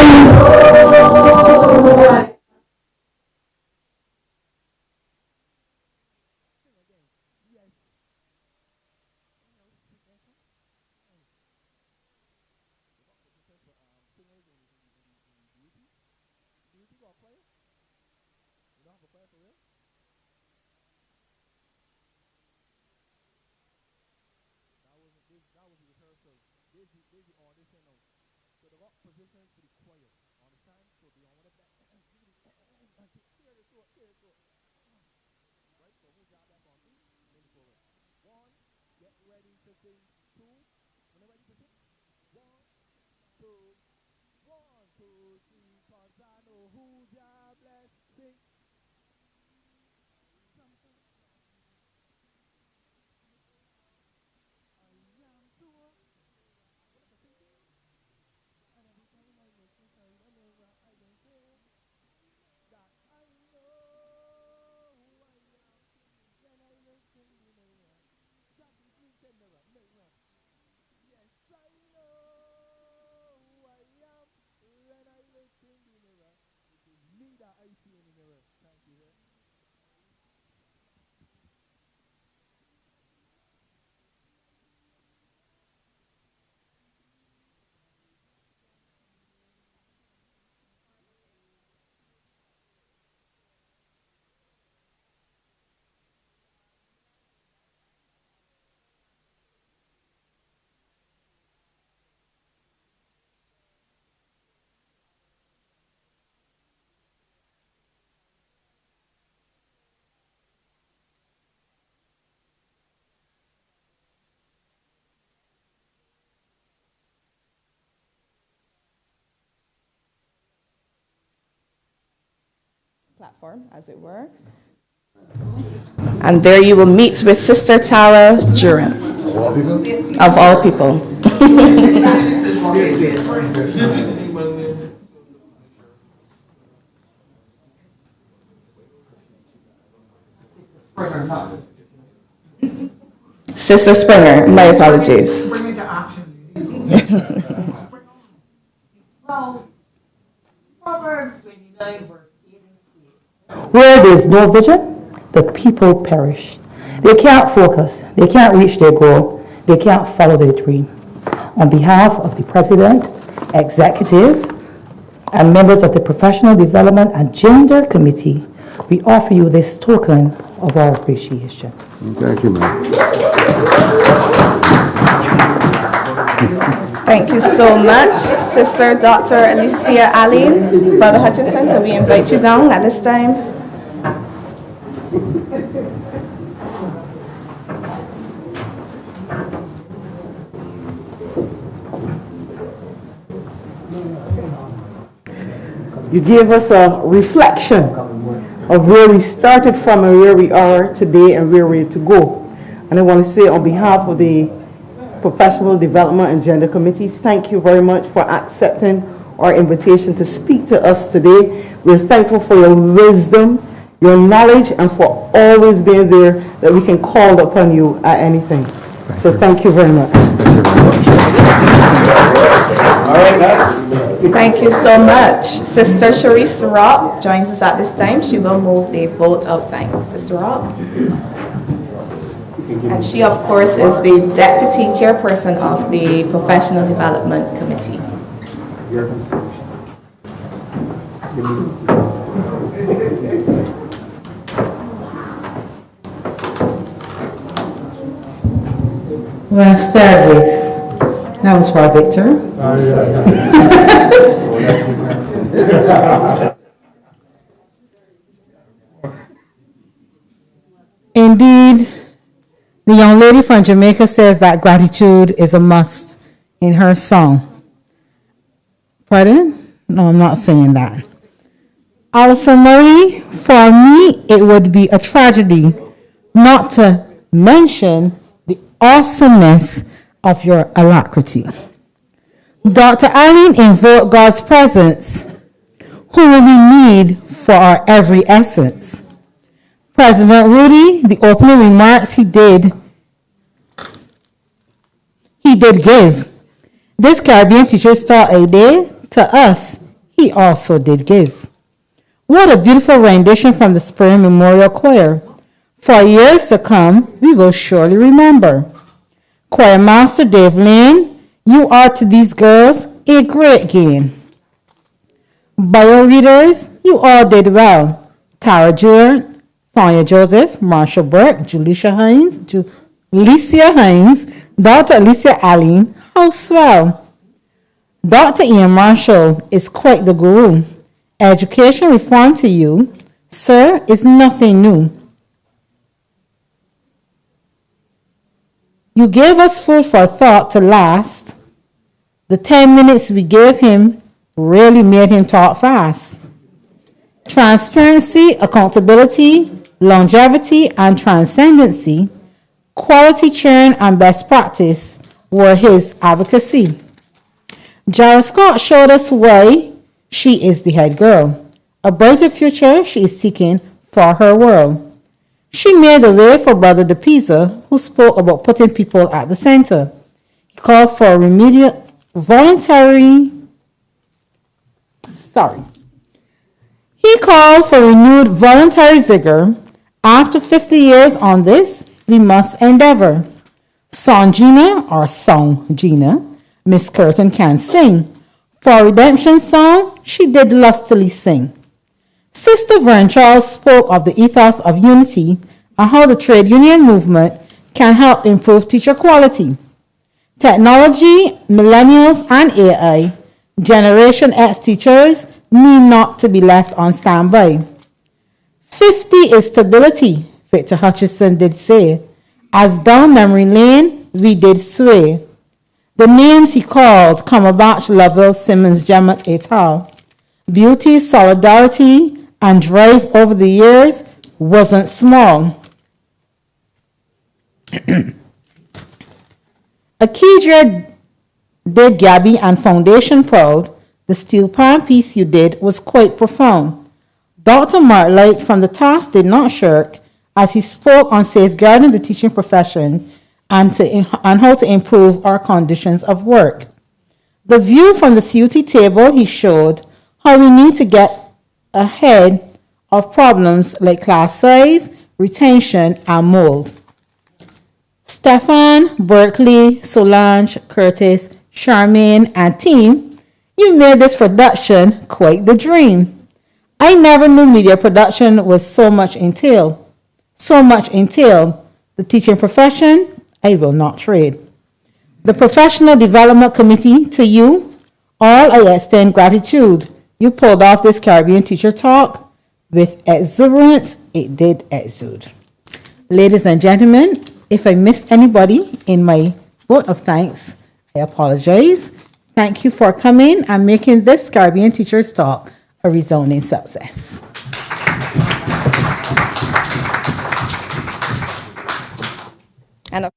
platform, as it were. And there you will meet with Sister Tara Duran, of all people. Sister Springer, my apologies. Proverbs 29, verse 8 and 8. Where there is no vision, the people perish. They can't focus. They can't reach their goal. They can't follow their dream. On behalf of the President, Executive, and members of the Professional Development and Gender Committee, we offer you this token of our appreciation. Thank you, ma'am. Thank you so much, Sister Dr. Alicia Ali. Brother Hutchinson, can we invite you down at this time? You gave us a reflection of where we started from and where we are today and where we're to go. And I want to say on behalf of the Professional Development and Gender Committee, thank you very much for accepting our invitation to speak to us today. We're thankful for your wisdom, your knowledge, and for always being there that we can call upon you at anything. Thank you very much. All right, thank you so much. Sister Sharice Rock joins us at this time. She will move the vote of thanks. Sister Rock. And she, of course, is the Deputy Chairperson of the Professional Development Committee. Buenas tardes. That was for Victor. Indeed, the young lady from Jamaica says that gratitude is a must in her song. Pardon? No, I'm not saying that. Alison Marie, for me, it would be a tragedy not to mention the awesomeness of your alacrity. Dr. Eileen invoked God's presence, whom we need for our every essence. President Rudy, the opening remarks he did give. This Caribbean teacher star a day to us, he also did give. What a beautiful rendition from the Spring Memorial Choir. For years to come, we will surely remember. Choir Master Dave Lane, you are to these girls a great gain. Bio readers, you all did well. Tara Jewett, Sonia Joseph, Marshall Burke, Julicia Hines, Dr. Alicia Allen, how swell. Dr. Ian Marshall is quite the guru. Education reform to you, sir, is nothing new. You gave us food for thought to last. The 10 minutes we gave him really made him talk fast. Transparency, accountability, longevity, and transcendency, quality churn, and best practice were his advocacy. Jara Scott showed us why she is the head girl. A brighter future she is seeking for her world. She made the way for Brother DePisa, who spoke about putting people at the center. He called for He called for renewed voluntary vigor. After 50 years on this, we must endeavor. Song Gina, Miss Curtin can sing. For Redemption Song, she did lustily sing. Sister Vern Charles spoke of the ethos of unity and how the trade union movement can help improve teacher quality. Technology, millennials, and AI, Generation X teachers need not to be left on standby. 50 is stability, Victor Hutchison did say. As down memory lane, we did sway. The names he called, Cumberbatch, Lovell, Simmons, Jemmett, et al. Beauty, solidarity, and drive over the years wasn't small. Akedra did Gabby and Foundation proud. The steel pan piece you did was quite profound. Dr. Martlight from the task did not shirk as he spoke on safeguarding the teaching profession and how to improve our conditions of work. The view from the CUT table, he showed how we need to get ahead of problems like class size, retention, and mold. Stefan, Berkeley, Solange, Curtis, Charmaine, and team, you made this production quite the dream. I never knew media production was so much entailed. The teaching profession, I will not trade. The Professional Development Committee, to you, all I extend gratitude. You pulled off this Caribbean teacher talk with exuberance. It did exude. Ladies and gentlemen, if I missed anybody in my vote of thanks, I apologize. Thank you for coming and making this Caribbean Teachers Talk a resounding success. And